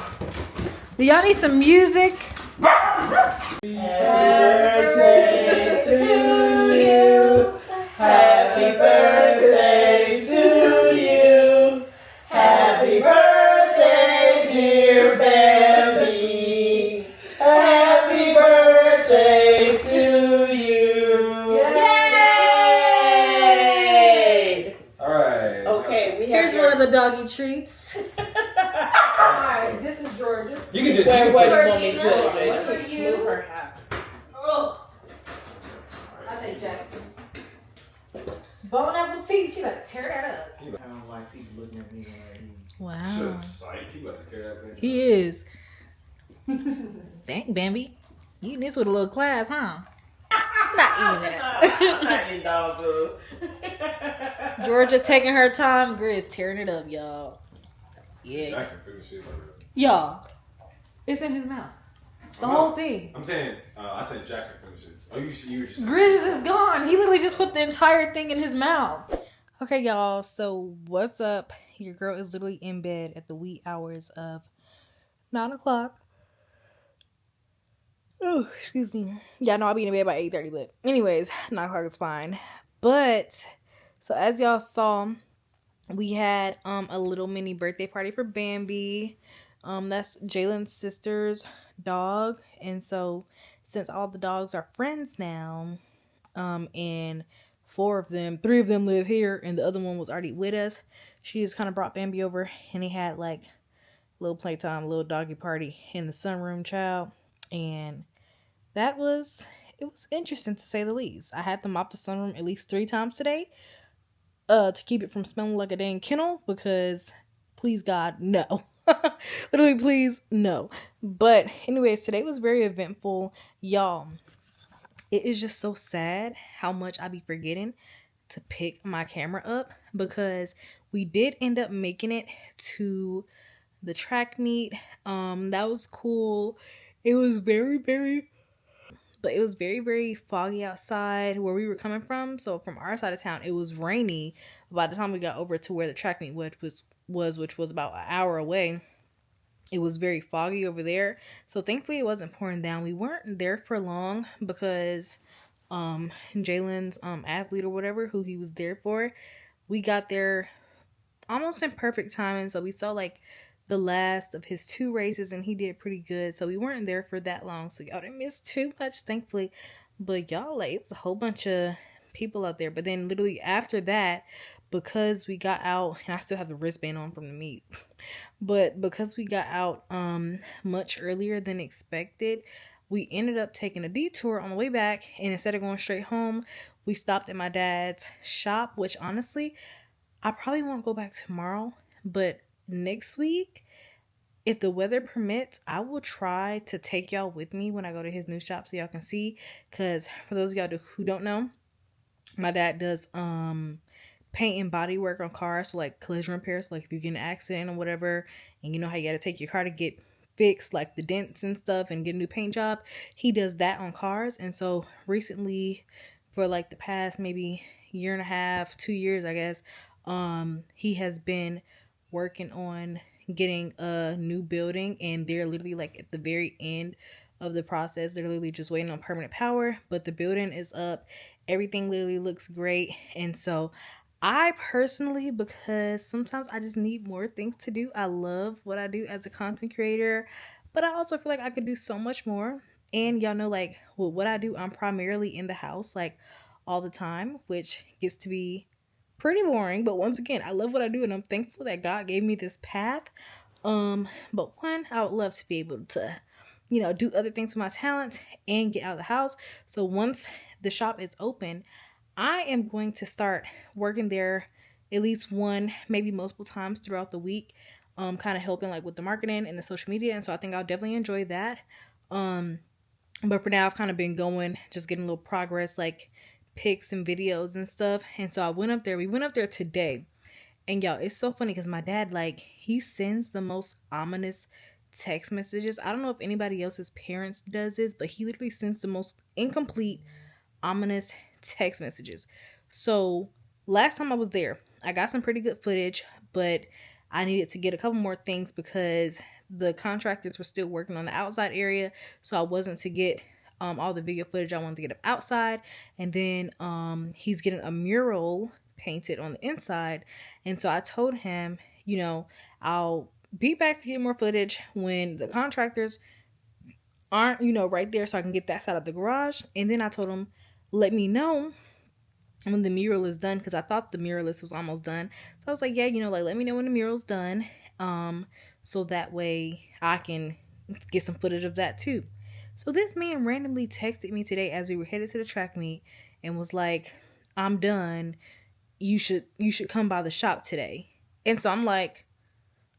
Do y'all need some music? Happy birthday to you. Happy birthday to you. Happy birthday, dear Bambi. Happy birthday to you. Yay! Alright. Okay, we have Here's one of the doggy treats. Alright, this is Georgia. You can just Georgina, Georgina, what for you? move her hat. Oh. I'll take Jackson's. Bon appetit. She about to tear that up. I don't like people looking at me like Wow. Psych, he about to tear that thing. He is. Dang, Bambi. You eating this with a little class, huh? Not eating that. not eating dog food. Georgia taking her time. Grizz tearing it up, y'all. Yeah. Jackson finished shit. Y'all. It's in his mouth. The whole thing. I'm saying, I said Jackson finishes. Oh, you were just saying. Grizz is gone. He literally just put the entire thing in his mouth. Okay, y'all. So, what's up? Your girl is literally in bed at the wee hours of 9 o'clock. Oh, excuse me. Yeah, no, I'll be in bed by 8:30, but anyways, 9 o'clock is fine. But, so as y'all saw, we had a little mini birthday party for Bambi. That's Jalen's sister's dog. And so, since all the dogs are friends now, and 3 of them live here, and the other one was already with us, she just kind of brought Bambi over, and they had like little playtime, little doggy party in the sunroom, child. And it was interesting to say the least. I had to mop the sunroom at least 3 times today, to keep it from smelling like a dang kennel, because please God, no. Literally, please, no. But anyways, today was very eventful. Y'all, it is just so sad how much I be forgetting to pick my camera up, because we did end up making it to the track meet. That was cool. It was very, very foggy outside where we were coming from. So from our side of town, it was rainy. By the time we got over to where the track meet which was about an hour away, it was very foggy over there. So thankfully it wasn't pouring down. We weren't there for long because Jalen's athlete or whatever who he was there for. We got there almost in perfect timing, so we saw like the last of his 2 races and he did pretty good. So we weren't there for that long, so y'all didn't miss too much, thankfully. But y'all, like, it was a whole bunch of people out there. But then literally after that, because we got out, and I still have the wristband on from the meet, but because we got out much earlier than expected, we ended up taking a detour on the way back, and instead of going straight home, we stopped at my dad's shop, which honestly, I probably won't go back tomorrow, but next week, if the weather permits, I will try to take y'all with me when I go to his new shop so y'all can see. Because for those of y'all who don't know, my dad does paint and body work on cars, so like collision repairs. So like if you get in an accident or whatever, and you know how you got to take your car to get fixed, like the dents and stuff, and get a new paint job, he does that on cars. And so recently, for like the past maybe year and a half, 2 years, I guess, he has been working on getting a new building, and they're literally like at the very end of the process. They're literally just waiting on permanent power, but the building is up. Everything literally looks great. And so I personally, because sometimes I just need more things to do, I love what I do as a content creator, but I also feel like I could do so much more. And y'all know, like, with what I do, I'm primarily in the house like all the time, which gets to be pretty boring. But once again, I love what I do, and I'm thankful that God gave me this path. But one, I would love to be able to, do other things with my talent and get out of the house. So once the shop is open, I am going to start working there at least one, maybe multiple times throughout the week, kind of helping like with the marketing and the social media. And so I think I'll definitely enjoy that. But for now, I've kind of been going, just getting a little progress, like pics and videos and stuff. And so we went up there today. And y'all, it's so funny because my dad, like, he sends the most ominous text messages. I don't know if anybody else's parents does this, but he literally sends the most incomplete, ominous text messages. So last time I was there, I got some pretty good footage, but I needed to get a couple more things because the contractors were still working on the outside area. So I wasn't to get all the video footage I wanted to get up outside. And then he's getting a mural painted on the inside. And so I told him, I'll be back to get more footage when the contractors aren't, right there, so I can get that side of the garage. And then I told him, let me know when the mural is done, because I thought the muralist was almost done. So I was like, yeah, let me know when the mural's done, so that way I can get some footage of that too. So this man randomly texted me today as we were headed to the track meet and was like, I'm done. You should come by the shop today. And so I'm like,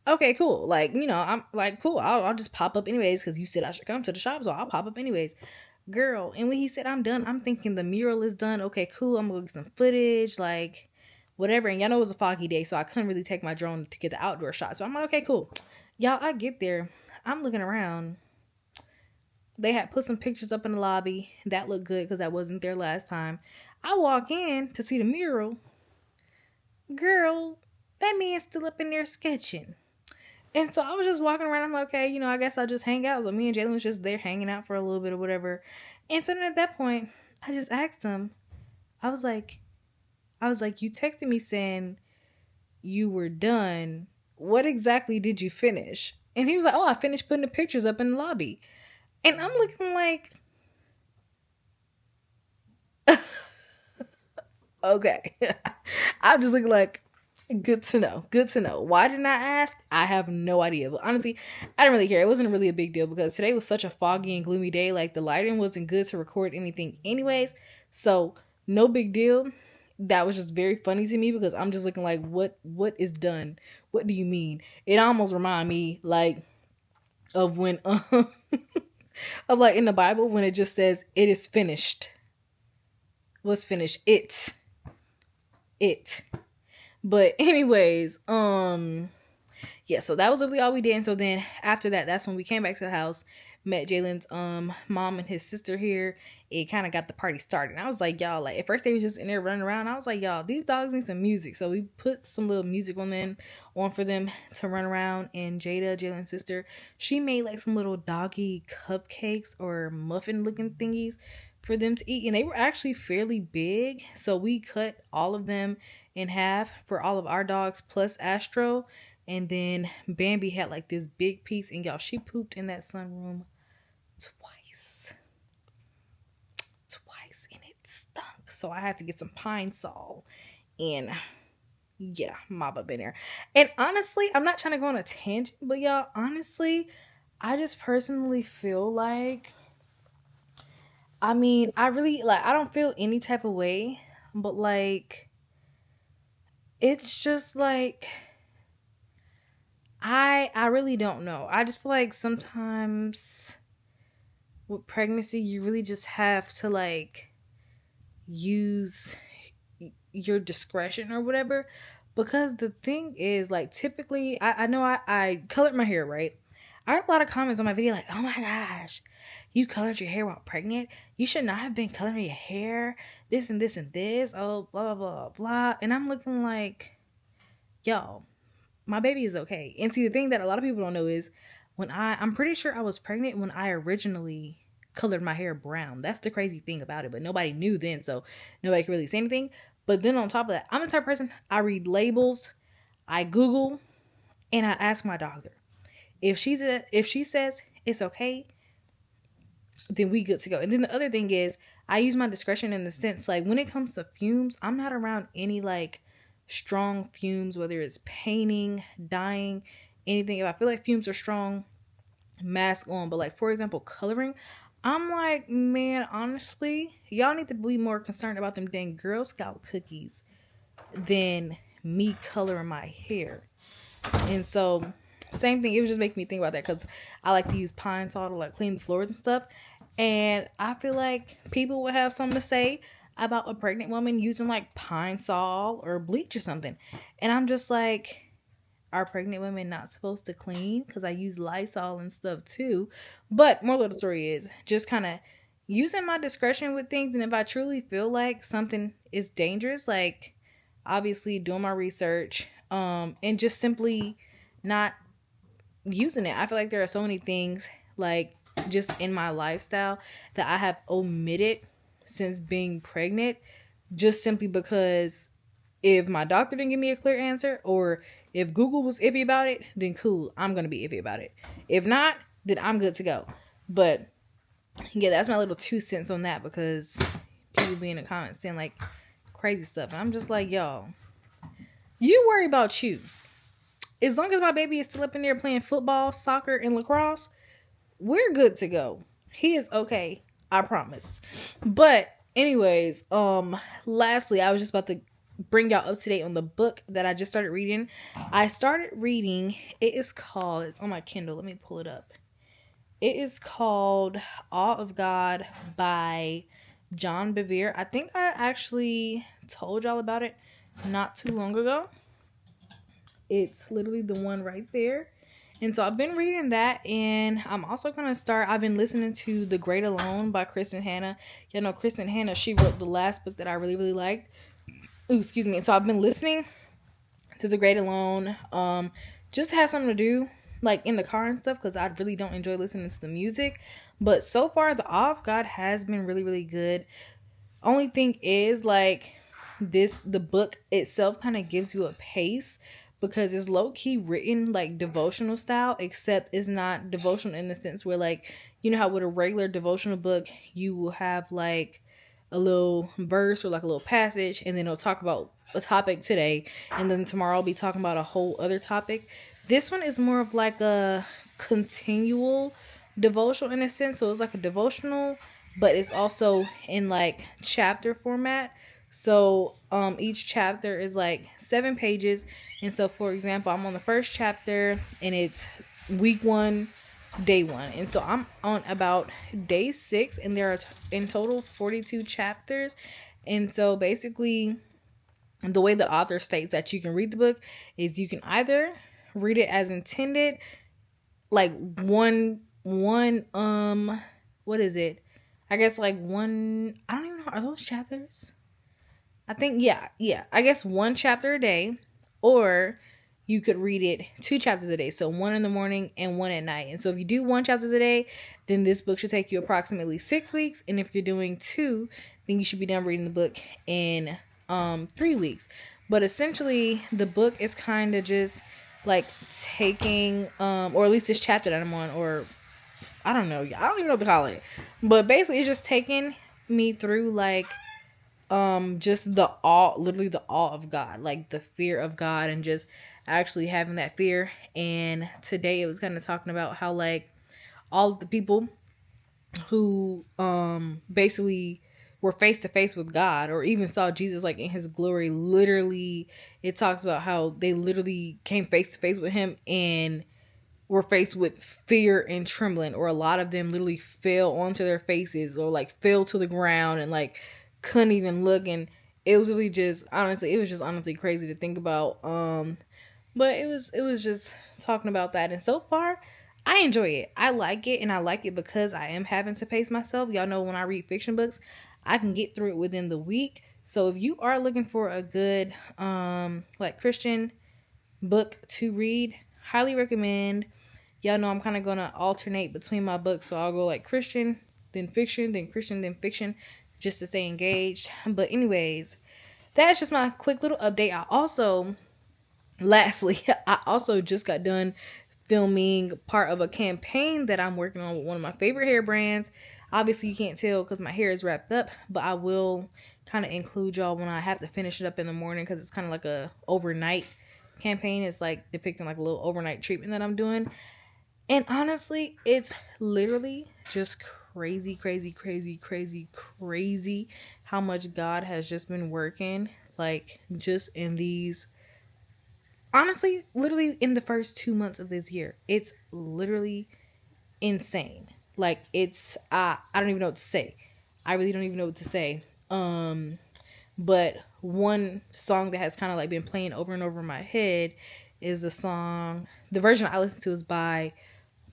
okay, cool. Like, I'm like, cool. I'll just pop up anyways, because you said I should come to the shop, so I'll pop up anyways. Girl, and when he said I'm done, I'm thinking the mural is done. Okay, cool. I'm gonna get some footage, like whatever. And y'all know it was a foggy day, so I couldn't really take my drone to get the outdoor shots. But I'm like, okay, cool. Y'all, I get there. I'm looking around. They had put some pictures up in the lobby. That looked good because I wasn't there last time. I walk in to see the mural. Girl, that man's still up in there sketching. And so I was just walking around. I'm like, okay, I guess I'll just hang out. So me and Jalen was just there hanging out for a little bit or whatever. And so then at that point, I just asked him, I was like, you texted me saying you were done. What exactly did you finish? And he was like, oh, I finished putting the pictures up in the lobby. And I'm looking like, okay. I'm just looking like, good to know. Good to know. Why didn't I ask? I have no idea. But honestly, I didn't really care. It wasn't really a big deal because today was such a foggy and gloomy day. Like, the lighting wasn't good to record anything anyways. So, no big deal. That was just very funny to me because I'm just looking like, what is done? What do you mean? It almost remind me, like, of when, of like in the Bible when it just says, it is finished. What's finished? It. But anyways, yeah, so that was really all we did. And so then after that, that's when we came back to the house, met Jalen's mom and his sister here, it kind of got the party started. And I was like, y'all, like at first they was just in there running around. I was like, y'all, these dogs need some music. So we put some little music on for them to run around. And Jada, Jalen's sister, she made like some little doggy cupcakes or muffin looking thingies for them to eat. And they were actually fairly big. So we cut all of them in half for all of our dogs plus Astro. And then Bambi had like this big piece. And y'all, she pooped in that sunroom twice. And it stunk. So I had to get some Pine Sol. And yeah, mop up in there. And honestly, I'm not trying to go on a tangent. But y'all, honestly, I just personally feel like, I mean, I really, like, I don't feel any type of way. But like, it's just like, I really don't know. I just feel like sometimes with pregnancy, you really just have to like use your discretion or whatever. Because the thing is, like, typically, I know I colored my hair, right? I had a lot of comments on my video like, oh my gosh, you colored your hair while pregnant? You should not have been coloring your hair. This and this and this. Oh, blah, blah, blah, blah. And I'm looking like, yo, my baby is okay. And see, the thing that a lot of people don't know is I'm pretty sure I was pregnant when I originally colored my hair brown. That's the crazy thing about it. But nobody knew then, so nobody could really say anything. But then on top of that, I'm the type of person, I read labels, I Google, and I ask my doctor. If she says it's okay, then we good to go. And then the other thing is, I use my discretion in the sense, like, when it comes to fumes, I'm not around any, like, strong fumes, whether it's painting, dyeing, anything. If I feel like fumes are strong, mask on. But, like, for example, coloring, I'm like, man, honestly, y'all need to be more concerned about them dang Girl Scout cookies than me coloring my hair. And so, same thing, it was just making me think about that, because I like to use Pine Sol to like clean the floors and stuff. And I feel like people would have something to say about a pregnant woman using like Pine Sol or bleach or something. And I'm just like, are pregnant women not supposed to clean? Because I use Lysol and stuff too. But moral of the story is just kind of using my discretion with things. And if I truly feel like something is dangerous, like obviously doing my research, and just simply not using it. I feel like there are so many things like just in my lifestyle that I have omitted since being pregnant, just simply because if my doctor didn't give me a clear answer, or if Google was iffy about it, then cool, I'm gonna be iffy about it. If not, then I'm good to go. But yeah, that's my little 2 cents on that, because people be in the comments saying like crazy stuff, and I'm just like, y'all, you worry about you. As long as my baby is still up in there playing football, soccer, and lacrosse, we're good to go. He is okay, I promise. But anyways, lastly, I was just about to bring y'all up to date on the book that I just started reading. I started reading, it's on my Kindle. Let me pull it up. It is called Awe of God by John Bevere. I think I actually told y'all about it not too long ago. It's literally the one right there. And so I've been reading that, and I'm also going to I've been listening to The Great Alone by Kristen Hanna. You know, Kristen Hanna, she wrote the last book that I really, really liked. Ooh, excuse me. So I've been listening to The Great Alone, just to have something to do, like in the car and stuff, because I really don't enjoy listening to the music. But so far, The Awe of God has been really, really good. Only thing is, like, the book itself kind of gives you a pace, because it's low-key written like devotional style, except it's not devotional in the sense where, like, you know how with a regular devotional book you will have like a little verse or like a little passage, and then it'll talk about a topic today, and then tomorrow I'll be talking about a whole other topic. This one is more of like a continual devotional in a sense. So it's like a devotional, but it's also in like chapter format. So each chapter is like 7 pages. And so, for example, I'm on the first chapter, and it's week 1, day 1. And so I'm on about day 6, and there are in total 42 chapters. And so basically, the way the author states that you can read the book is you can either read it as intended, like one one what is it? I guess like one, I don't even know, are those chapters? I think yeah. I guess one chapter a day, or you could read it 2 chapters a day. So one in the morning and one at night. And so if you do 1 chapter a day, then this book should take you approximately 6 weeks. And if you're doing 2, then you should be done reading the book in 3 weeks. But essentially the book is kind of just like taking or at least this chapter that I'm on, or I don't know. I don't even know what to call it. But basically it's just taking me through like just the awe, literally the awe of God, like the fear of God, and just actually having that fear. And today it was kind of talking about how like all of the people who basically were face to face with God, or even saw Jesus like in his glory, literally it talks about how they literally came face to face with him and were faced with fear and trembling, or a lot of them literally fell onto their faces or like fell to the ground and like couldn't even look. And it was really just honestly crazy to think about. But it was just talking about that. And so far I enjoy it. I like it, and I like it because I am having to pace myself. Y'all know when I read fiction books, I can get through it within the week. So if you are looking for a good like Christian book to read, highly recommend. Y'all know I'm kind of going to alternate between my books. So I'll go like Christian, then fiction, then Christian, then fiction, just to stay engaged. But anyways, that's just my quick little update. Lastly, I also just got done filming part of a campaign that I'm working on with one of my favorite hair brands. Obviously, you can't tell because my hair is wrapped up, but I will kind of include y'all when I have to finish it up in the morning, because it's kind of like a overnight campaign. It's like depicting like a little overnight treatment that I'm doing. And honestly, it's literally just crazy how much God has just been working, like just in these, honestly, literally in the first 2 months of this year. It's literally insane. Like it's I don't even know what to say. I really don't even know what to say. But one song that has kind of like been playing over and over in my head is the version I listen to is by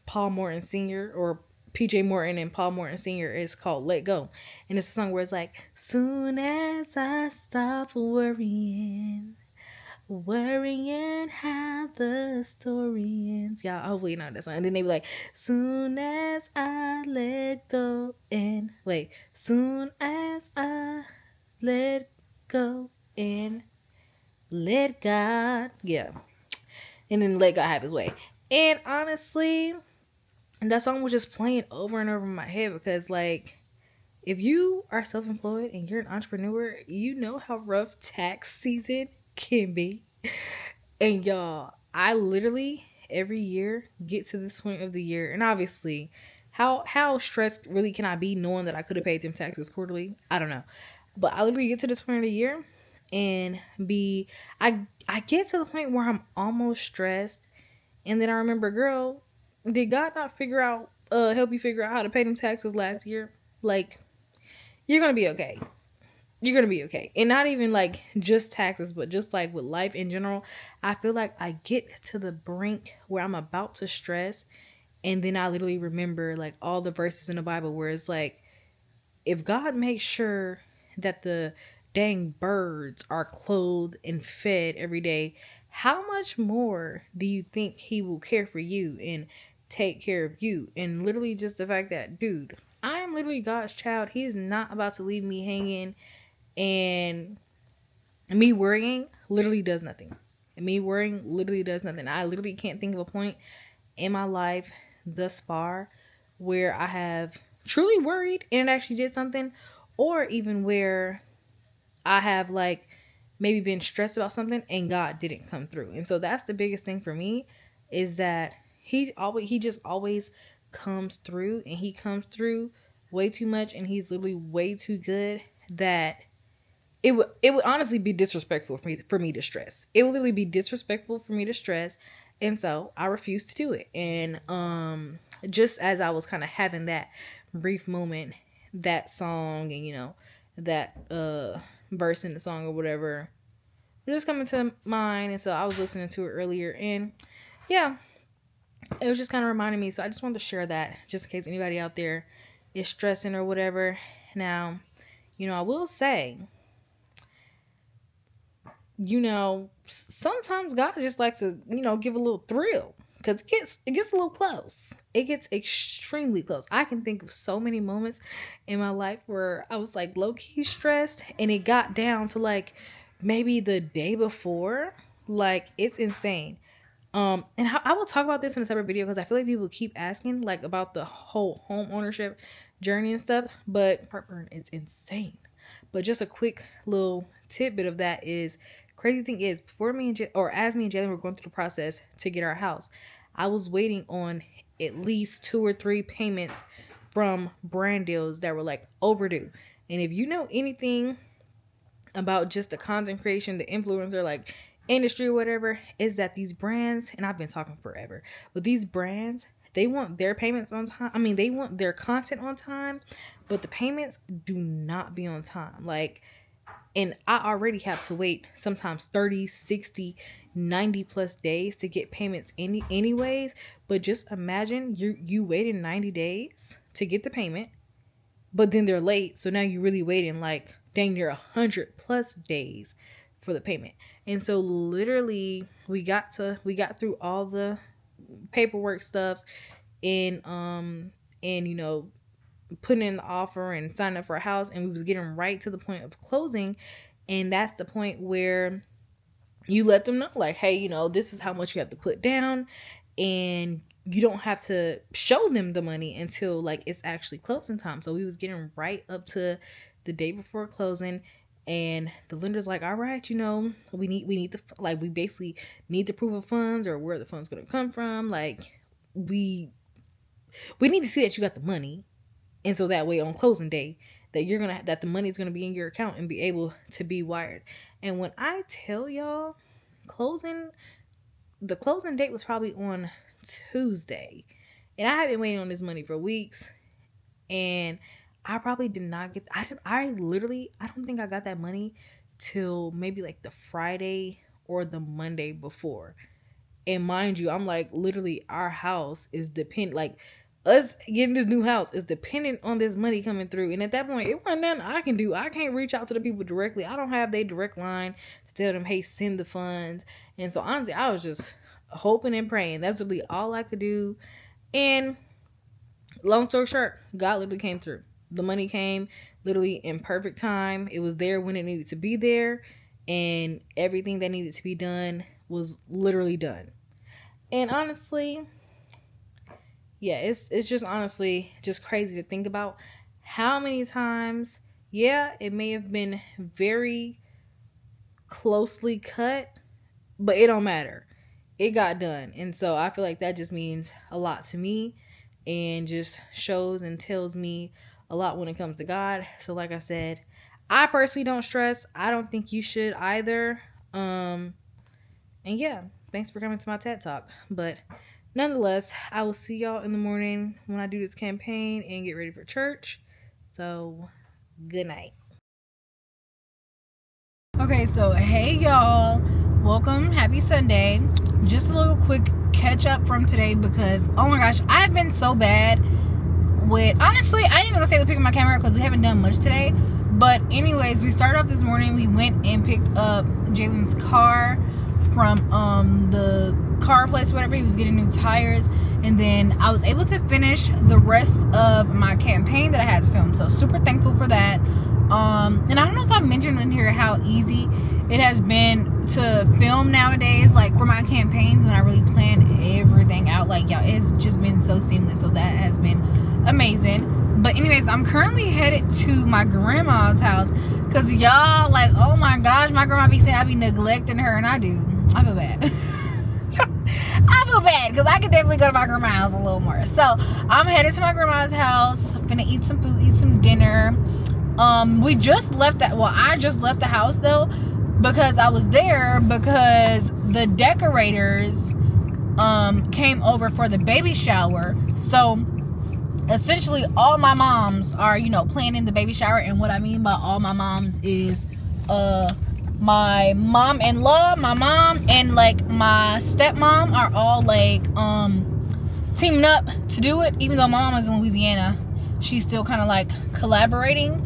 Paul Morton Sr., or PJ Morton and Paul Morton Sr. is called Let Go. And it's a song where it's like, soon as I stop worrying how the story ends. Y'all hopefully you know that song. And then they be like, soon as I let go and wait, soon as I let go and let God. Yeah. And then let God have his way. And honestly, that song was just playing over and over in my head because, like, if you are self-employed and you're an entrepreneur, you know how rough tax season can be. And y'all, I literally every year get to this point of the year, and obviously, how stressed really can I be knowing that I could have paid them taxes quarterly? I don't know, but I literally get to this point of the year and I get to the point where I'm almost stressed, and then I remember, girl, did God not help you figure out how to pay them taxes last year? Like, you're gonna be okay. You're gonna be okay. And not even like just taxes, but just like with life in general. I feel like I get to the brink where I'm about to stress, and then I literally remember like all the verses in the Bible where it's like, if God makes sure that the dang birds are clothed and fed every day, how much more do you think he will care for you and take care of you? And literally just the fact that, dude, I am literally God's child. He is not about to leave me hanging, and me worrying literally does nothing. I literally can't think of a point in my life thus far where I have truly worried and it actually did something, or even where I have like maybe been stressed about something and God didn't come through. And so that's the biggest thing for me, is that he just always comes through, and he comes through way too much, and he's literally way too good that it would honestly be disrespectful for me to stress. It would literally be disrespectful for me to stress, and so I refuse to do it. And just as I was kind of having that brief moment, that song and that verse in the song or whatever was just coming to mind, and so I was listening to it earlier, and yeah, it was just kind of reminding me. So I just wanted to share that just in case anybody out there is stressing or whatever. Now, I will say, sometimes God just likes to, give a little thrill, because it gets a little close. It gets extremely close. I can think of so many moments in my life where I was like low-key stressed, and it got down to like maybe the day before. Like, it's insane. And I will talk about this in a separate video, because I feel like people keep asking like about the whole home ownership journey and stuff, but heartburn is insane. But just a quick little tidbit of that is, crazy thing is, before as me and Jalen were going through the process to get our house, I was waiting on at least 2 or 3 payments from brand deals that were like overdue. And if you know anything about just the content creation, the influencer like industry or whatever, is that these brands, and I've been talking forever, but these brands, they want their payments on time. I mean, they want their content on time, but the payments do not be on time. Like, and I already have to wait sometimes 30, 60, 90 plus days to get payments anyways. But just imagine you waited 90 days to get the payment, but then they're late. So now you're really waiting like dang near 100 plus days for the payment. And so literally we got through all the paperwork stuff and putting in the offer and signing up for a house, and we was getting right to the point of closing. And that's the point where you let them know, like, hey, this is how much you have to put down, and you don't have to show them the money until like it's actually closing time. So we was getting right up to the day before closing, and the lender's like, all right, we need we basically need the proof of funds, or where the funds going to come from. Like, we need to see that you got the money. And so that way on closing day that the money is going to be in your account and be able to be wired. And when I tell y'all, the closing date was probably on Tuesday, and I have been waiting on this money for weeks, and I probably did not get, I don't think I got that money till maybe like the Friday or the Monday before. And mind you, I'm like, literally our house is dependent, like us getting this new house is dependent on this money coming through. And at that point, it wasn't nothing I can do. I can't reach out to the people directly. I don't have their direct line to tell them, hey, send the funds. And so honestly, I was just hoping and praying. That's really all I could do. And long story short, God literally came through. The money came literally in perfect time. It was there when it needed to be there, and everything that needed to be done was literally done. And honestly, yeah, it's just honestly just crazy to think about how many times, yeah, it may have been very closely cut, but it don't matter. It got done. And so I feel like that just means a lot to me, and just shows and tells me a lot when it comes to God. So like I said, I personally don't stress. I don't think you should either. And yeah, thanks for coming to my TED Talk. But nonetheless, I will see y'all in the morning when I do this campaign and get ready for church. So, good night. Okay, so hey y'all. Welcome. Happy Sunday. Just a little quick catch up from today, because, oh my gosh, I've been so bad with, honestly, I ain't even gonna say with picking my camera up because we haven't done much today. But anyways, we started off this morning. We went and picked up Jalen's car from the car place, whatever. He was getting new tires, and then I was able to finish the rest of my campaign that I had to film, so super thankful for that. And I don't know if I mentioned in here how easy it has been to film nowadays, like for my campaigns, when I really plan everything out. Like, y'all, it's just been so seamless, so that has been amazing. But anyways, I'm currently headed to my grandma's house, because y'all, like, oh my gosh, my grandma be saying I be neglecting her, and I do. I feel bad. I feel bad, because I could definitely go to my grandma's house a little more. So I'm headed to my grandma's house. I'm gonna eat some food, eat some dinner. We just left that, well, I just left the house though, because I was there because the decorators came over for the baby shower. So essentially all my moms are, planning the baby shower. And what I mean by all my moms is my mom-in-law, my mom, and like my stepmom are all like teaming up to do it. Even though my mama's in Louisiana, she's still kind of like collaborating.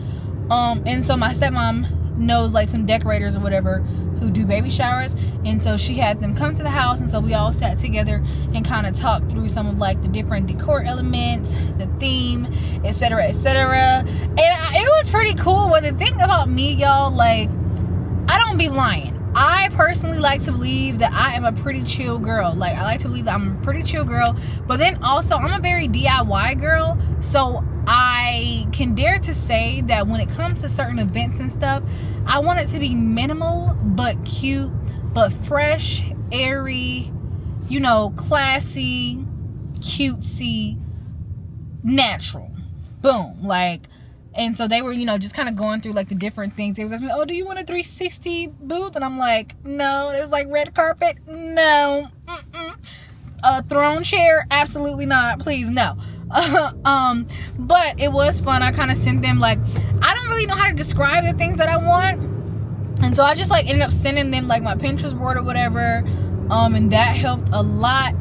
And so my stepmom knows like some decorators or whatever who do baby showers, and so she had them come to the house, and so we all sat together and kind of talked through some of like the different decor elements, the theme, etc., etc. And it was pretty cool. But the thing about me, y'all, like, I don't be lying. I personally like to believe that I am a pretty chill girl. Like, I like to believe that I'm a pretty chill girl, but then also I'm a very DIY girl, so I can dare to say that when it comes to certain events and stuff, I want it to be minimal but cute, but fresh, airy, you know, classy, cutesy, natural. Boom. Like, and so they were, you know, just kind of going through like the different things. They was asking me, oh, do you want a 360 booth? And I'm like, no. It was like red carpet, no. A throne chair, absolutely not. Please, no. But it was fun. I kind of sent them like, I don't really know how to describe the things that I want, and so I just like ended up sending them like my Pinterest board or whatever, and that helped a lot.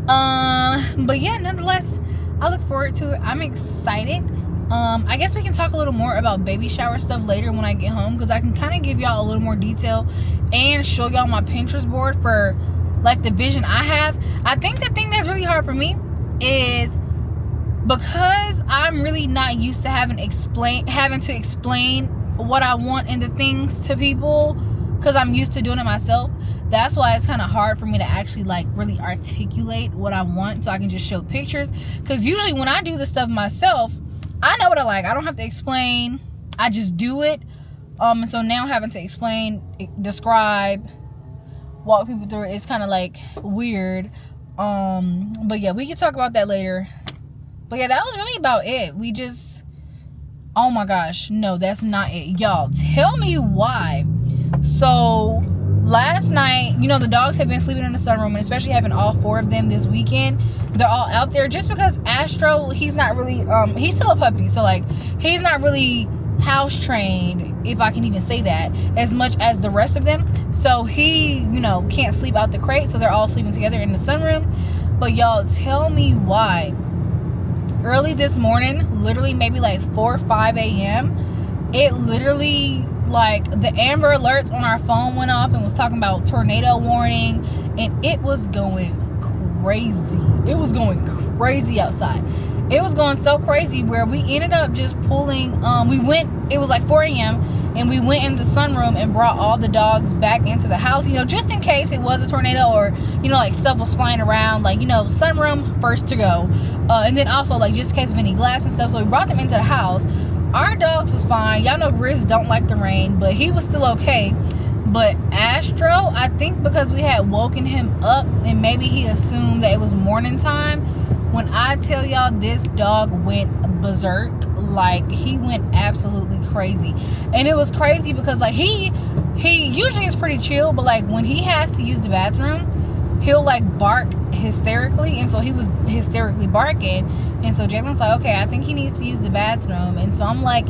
But yeah, nonetheless, I look forward to it. I'm excited. I guess we can talk a little more about baby shower stuff later when I get home, because I can kind of give y'all a little more detail and show y'all my Pinterest board for like the vision I have. I think the thing that's really hard for me is because I'm really not used to having to explain what I want and the things to people, because I'm used to doing it myself. That's why it's kind of hard for me to actually like really articulate what I want, so I can just show pictures. Because usually when I do this stuff myself, I know what I like. I don't have to explain. I just do it. And so now having to explain, describe, walk people through it, it's kind of like weird. But yeah, we can talk about that later. But yeah, that was really about it. We just, oh my gosh, no, that's not it. Y'all, tell me why. So last night, you know, the dogs have been sleeping in the sunroom, and especially having all 4 of them this weekend. They're all out there just because Astro, he's not really, he's still a puppy. So like, he's not really house trained, if I can even say that, as much as the rest of them. So he, you know, can't sleep out the crate. So they're all sleeping together in the sunroom. But y'all, tell me why. Early this morning, literally maybe like 4 or 5 a.m., it literally, like, the Amber Alerts on our phone went off and was talking about tornado warning, and it was going crazy. It was going crazy outside. It was going so crazy where we ended up just pulling, it was like 4 a.m., and we went in the sunroom and brought all the dogs back into the house, you know, just in case it was a tornado or, you know, like stuff was flying around, like, you know, sunroom first to go. And then also, like, just in case of any glass and stuff. So we brought them into the house. Our dogs was fine. Y'all know Grizz don't like the rain, but he was still okay. But Astro, I think because we had woken him up and maybe he assumed that it was morning time, when I tell y'all this dog went berserk, like he went absolutely crazy. And it was crazy because like he usually is pretty chill, but like when he has to use the bathroom, he'll like bark hysterically, and so he was hysterically barking. And so Jalen's like, okay, I think he needs to use the bathroom. And so I'm like,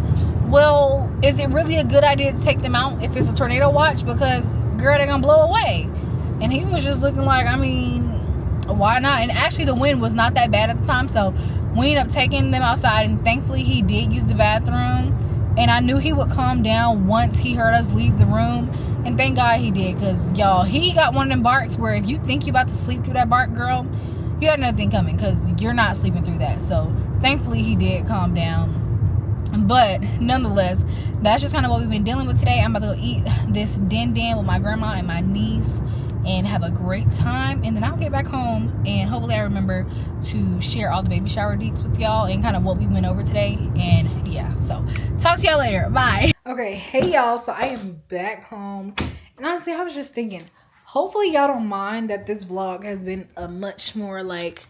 well, is it really a good idea to take them out if it's a tornado watch? Because girl, they're gonna blow away. And he was just looking like, I mean, why not? And actually the wind was not that bad at the time, so we ended up taking them outside, and thankfully he did use the bathroom. And I knew he would calm down once he heard us leave the room, and thank God he did, because y'all, he got one of them barks where if you think you're about to sleep through that bark, girl, you got nothing coming, because you're not sleeping through that. So thankfully he did calm down. But nonetheless, that's just kind of what we've been dealing with today. I'm about to go eat this din with my grandma and my niece and have a great time, and then I'll get back home and hopefully I remember to share all the baby shower deets with y'all and kind of what we went over today. And yeah, so talk to y'all later. Bye. Okay, hey y'all, so I am back home, and honestly I was just thinking, hopefully y'all don't mind that this vlog has been a much more like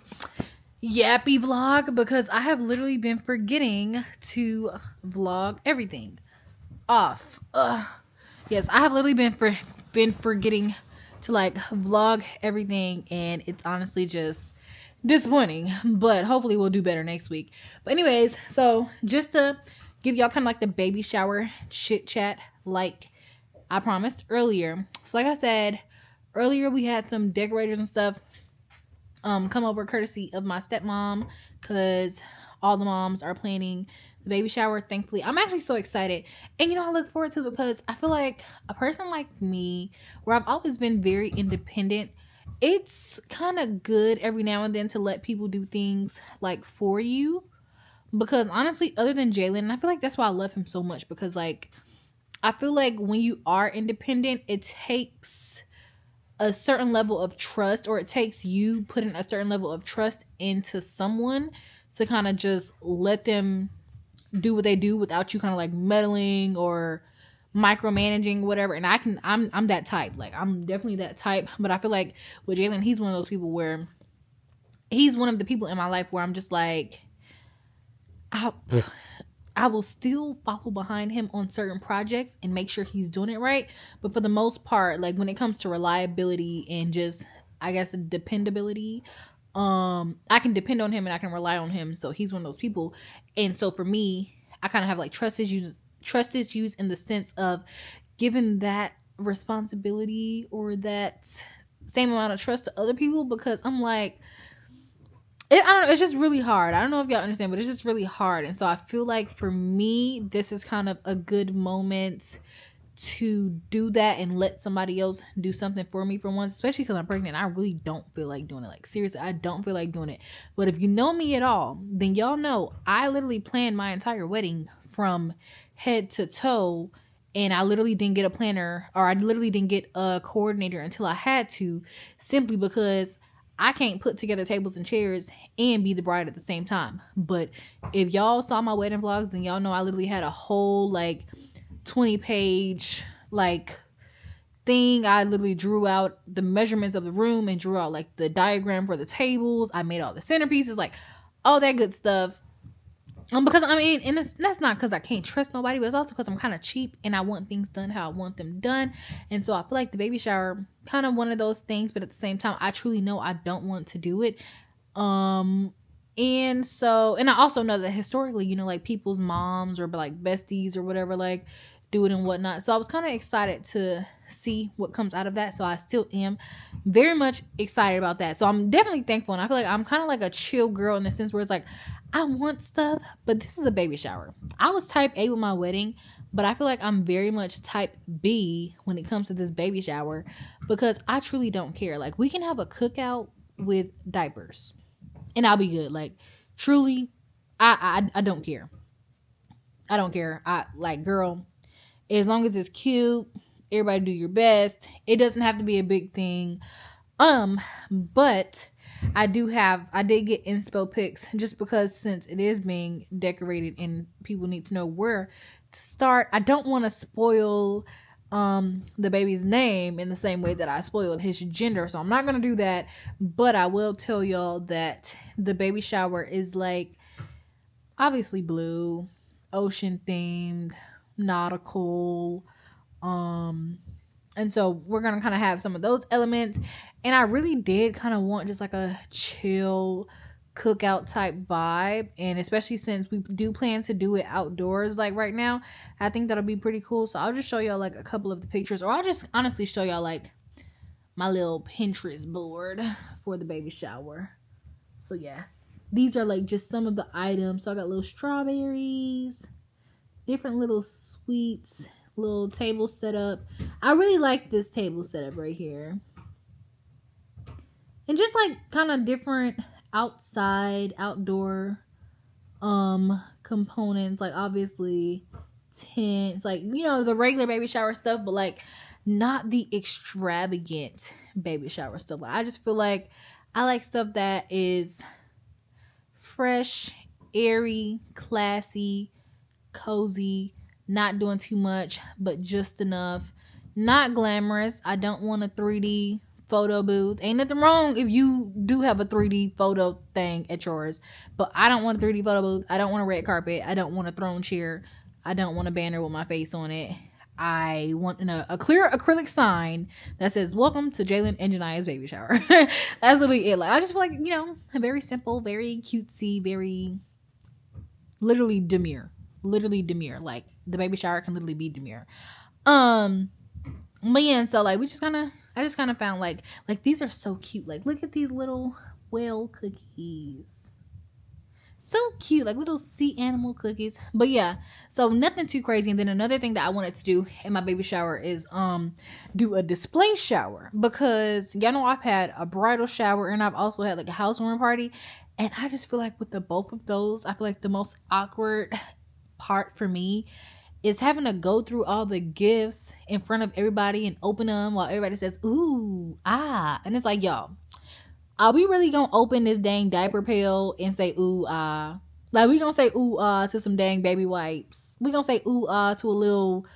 yappy vlog, because I have literally been forgetting to vlog everything off. Yes, I have literally been forgetting to like vlog everything, and it's honestly just disappointing, but hopefully we'll do better next week. But anyways, so just to give y'all kind of like the baby shower chit chat like I promised earlier. So like I said earlier, we had some decorators and stuff come over courtesy of my stepmom, because all the moms are planning the baby shower. Thankfully, I'm actually so excited, and I look forward to it because I feel like a person like me, where I've always been very independent, it's kind of good every now and then to let people do things like for you. Because honestly, other than Jalen, and I feel like that's why I love him so much, because like I feel like when you are independent, it takes a certain level of trust, or it takes you putting a certain level of trust into someone to kind of just let them do what they do without you kind of like meddling or micromanaging, whatever. And I'm that type. Like, I'm definitely that type. But I feel like with Jalen, he's one of those people where he's one of the people in my life where I'm just like, I will still follow behind him on certain projects and make sure he's doing it right. But for the most part, like when it comes to reliability and just, I guess, dependability, I can depend on him and I can rely on him. So he's one of those people. And so for me, I kind of have like trust issues in the sense of giving that responsibility or that same amount of trust to other people, because I'm like, I don't know, it's just really hard. I don't know if y'all understand, but it's just really hard. And so I feel like for me, this is kind of a good moment to do that and let somebody else do something for me for once, especially because I'm pregnant. I really don't feel like doing it. Like, seriously, I don't feel like doing it. But if you know me at all, then y'all know I literally planned my entire wedding from head to toe. And I literally didn't get a planner, or I literally didn't get a coordinator until I had to, simply because I can't put together tables and chairs and be the bride at the same time. But if y'all saw my wedding vlogs, then y'all know I literally had a whole like 20-page like thing. I literally drew out the measurements of the room and drew out like the diagram for the tables. I made all the centerpieces, like all that good stuff. Because I mean, and that's not because I can't trust nobody, but it's also because I'm kind of cheap and I want things done how I want them done. And so I feel like the baby shower, kind of one of those things, but at the same time, I truly know I don't want to do it. And so, and I also know that historically, like people's moms or like besties or whatever, like do it and whatnot. So I was kind of excited to see what comes out of that. So I still am very much excited about that. So I'm definitely thankful. And I feel like I'm kind of like a chill girl in the sense where it's like, I want stuff, but this is a baby shower. I was type A with my wedding, but I feel like I'm very much type B when it comes to this baby shower, because I truly don't care. Like, we can have a cookout with diapers and I'll be good. Like, truly, I don't care. I don't care. I like, girl, as long as it's cute, everybody do your best. It doesn't have to be a big thing. But I did get inspo pics, just because since it is being decorated and people need to know where to start. I don't want to spoil the baby's name in the same way that I spoiled his gender, so I'm not gonna do that. But I will tell y'all that the baby shower is like obviously blue, ocean themed, nautical, and so we're gonna kind of have some of those elements. And I really did kind of want just like a chill cookout type vibe, and especially since we do plan to do it outdoors like right now, I think that'll be pretty cool. So I'll just show y'all like a couple of the pictures, or I'll just honestly show y'all like my little Pinterest board for the baby shower. So yeah, these are like just some of the items. So I got little strawberries, different little sweets, little table setup. I really like this table setup right here. And just like kind of different outdoor components, like obviously tents, like the regular baby shower stuff, but like not the extravagant baby shower stuff. Like, I just feel like I like stuff that is fresh, airy, classy, cozy, not doing too much but just enough, not glamorous. I don't want a 3D photo booth. Ain't nothing wrong if you do have a 3D photo thing at yours, but I don't want a 3D photo booth. I don't want a red carpet. I don't want a throne chair. I don't want a banner with my face on it. I want a clear acrylic sign that says "Welcome to Jalen and Jania's baby shower." That's literally it. Like, I just feel like, very simple, very cutesy, very literally demure. Like, the baby shower can literally be demure. But yeah, so like I just kind of found like these are so cute. Like, look at these little quail cookies. So cute, like little sea animal cookies. But yeah, so nothing too crazy. And then another thing that I wanted to do in my baby shower is do a display shower, because y'all know I've had a bridal shower and I've also had like a housewarming party, and I just feel like with the both of those, I feel like the most awkward part for me is having to go through all the gifts in front of everybody and open them while everybody says ooh ah, and it's like, y'all, are we really gonna open this dang diaper pail and say ooh ah? Like, we gonna say ooh ah to some dang baby wipes? We gonna say ooh ah to a little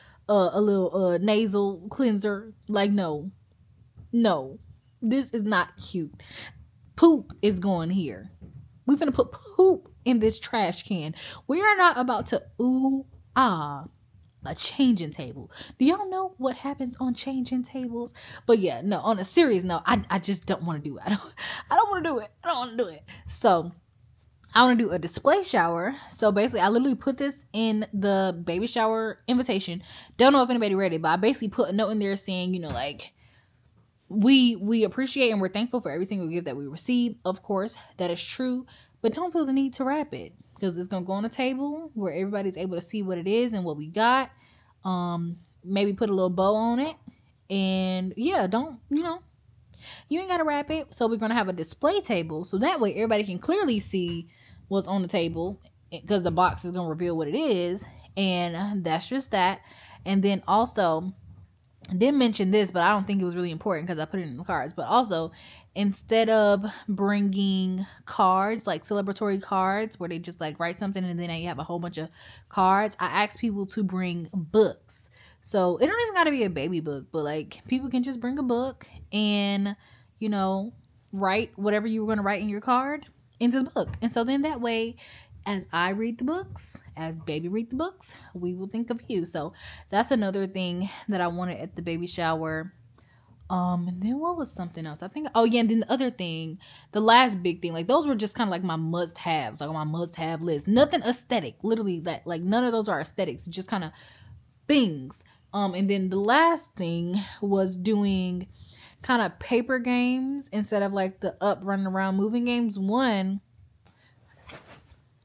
nasal cleanser? Like, no, this is not cute. Poop is going here. We finna put poop in this trash can. We are not about to ooh ah a changing table. Do y'all know what happens on changing tables? But yeah, no, on a serious note, I just don't want to do it. I don't want to do it. I don't want to do it. So I want to do a display shower. So basically, I literally put this in the baby shower invitation. Don't know if anybody read it, but I basically put a note in there saying, you know, like, we appreciate and we're thankful for every single gift that we receive. Of course, that is true, but don't feel the need to wrap it, because it's gonna go on a table where everybody's able to see what it is and what we got. Maybe put a little bow on it, and yeah, don't, you ain't gotta wrap it. So we're gonna have a display table, so that way everybody can clearly see what's on the table, because the box is gonna reveal what it is. And that's just that. And then also, I didn't mention this, but I don't think it was really important because I put it in the cards. But also, instead of bringing cards, like celebratory cards, where they just like write something and then you have a whole bunch of cards, I asked people to bring books. So it don't even got to be a baby book, but like people can just bring a book and, write whatever you were going to write in your card into the book. And so then that way, as I read the books, as baby read the books, we will think of you. So that's another thing that I wanted at the baby shower. And then what was something else? I think, and then the other thing, the last big thing, like those were just kind of like my must-haves, like on my must-have list. Nothing aesthetic, literally, that like none of those are aesthetics, just kind of things. And then the last thing was doing kind of paper games instead of like the up, running around, moving games. One,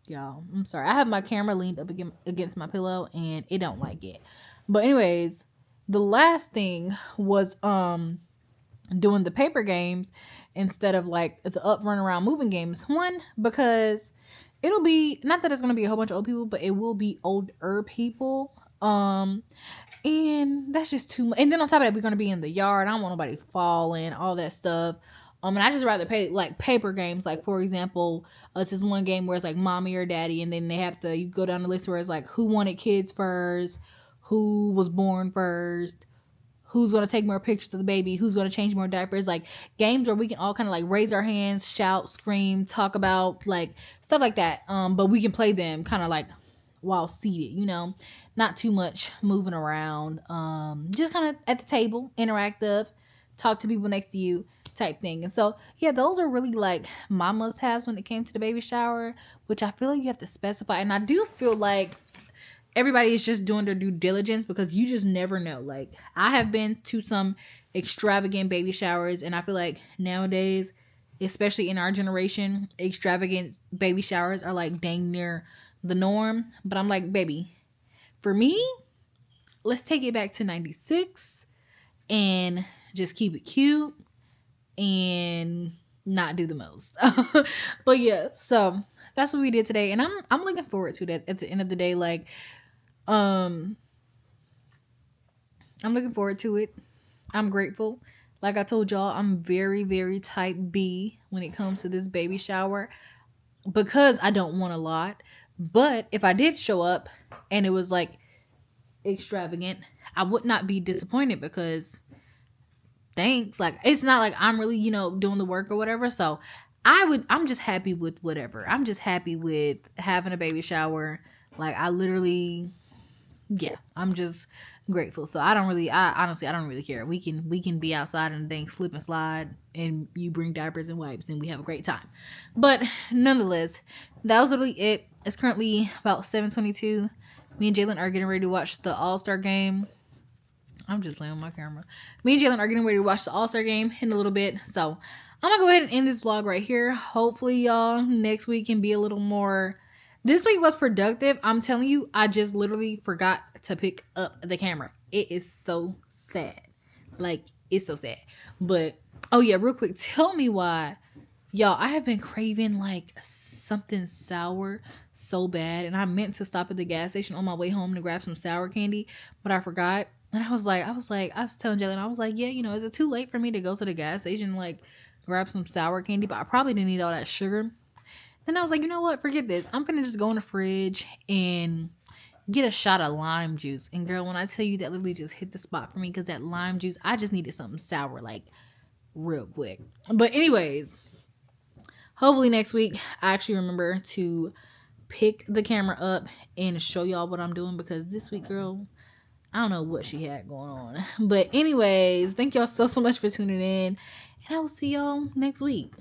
y'all, I'm sorry, I have my camera leaned up against my pillow and it don't like it. But anyways, the last thing was doing the paper games instead of like the up, run around, moving games. One, because it'll be, not that it's gonna be a whole bunch of old people, but it will be older people. And that's just too much. And then on top of that, we're gonna be in the yard. I don't want nobody falling, all that stuff. And I just rather pay like paper games. Like, for example, it's this one game where it's like mommy or daddy, and then they have to, you go down the list where it's like who wanted kids first, who was born first, who's going to take more pictures of the baby, who's going to change more diapers. Like games where we can all kind of like raise our hands, shout, scream, talk about like stuff like that. But we can play them kind of like while seated, not too much moving around. Just kind of at the table, interactive, talk to people next to you type thing. And so yeah, those are really like my must-haves when it came to the baby shower, which I feel like you have to specify. And I do feel like everybody is just doing their due diligence, because you just never know. Like, I have been to some extravagant baby showers, and I feel like nowadays, especially in our generation, extravagant baby showers are like dang near the norm. But I'm like, baby, for me, let's take it back to 96 and just keep it cute and not do the most. But yeah, so that's what we did today, and I'm looking forward to that at the end of the day. Like, I'm looking forward to it. I'm grateful. Like I told y'all, I'm very, very type B when it comes to this baby shower, because I don't want a lot. But if I did show up and it was like extravagant, I would not be disappointed, because thanks. Like, it's not like I'm really, doing the work or whatever. So I'm just happy with whatever. I'm just happy with having a baby shower. Like, I'm just grateful. So I honestly don't really care. We can be outside and things slip and slide, and you bring diapers and wipes, and we have a great time. But nonetheless, that was literally it. It's currently about 7:22. Me and Jalen are getting ready to watch the All-Star game. I'm just playing with my camera. Me and Jalen are getting ready to watch the All-Star game in a little bit. So I'm gonna go ahead and end this vlog right here. Hopefully, y'all, next week can be a little more. This week was productive. I'm telling you, I just literally forgot to pick up the camera. It is so sad. Like, it's so sad. But, oh yeah, real quick, tell me why. Y'all, I have been craving like something sour so bad. And I meant to stop at the gas station on my way home to grab some sour candy, but I forgot. And I was telling Jalen, I was like, yeah, you know, is it too late for me to go to the gas station and like grab some sour candy? But I probably didn't need all that sugar. Then I was like, you know what? Forget this. I'm gonna just go in the fridge and get a shot of lime juice. And girl, when I tell you that literally just hit the spot for me, because that lime juice, I just needed something sour, like real quick. But anyways, hopefully next week I actually remember to pick the camera up and show y'all what I'm doing, because this week, girl, I don't know what she had going on. But anyways, thank y'all so much for tuning in, and I will see y'all next week.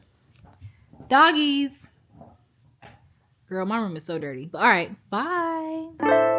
Doggies. Girl, my room is so dirty. But all right, bye.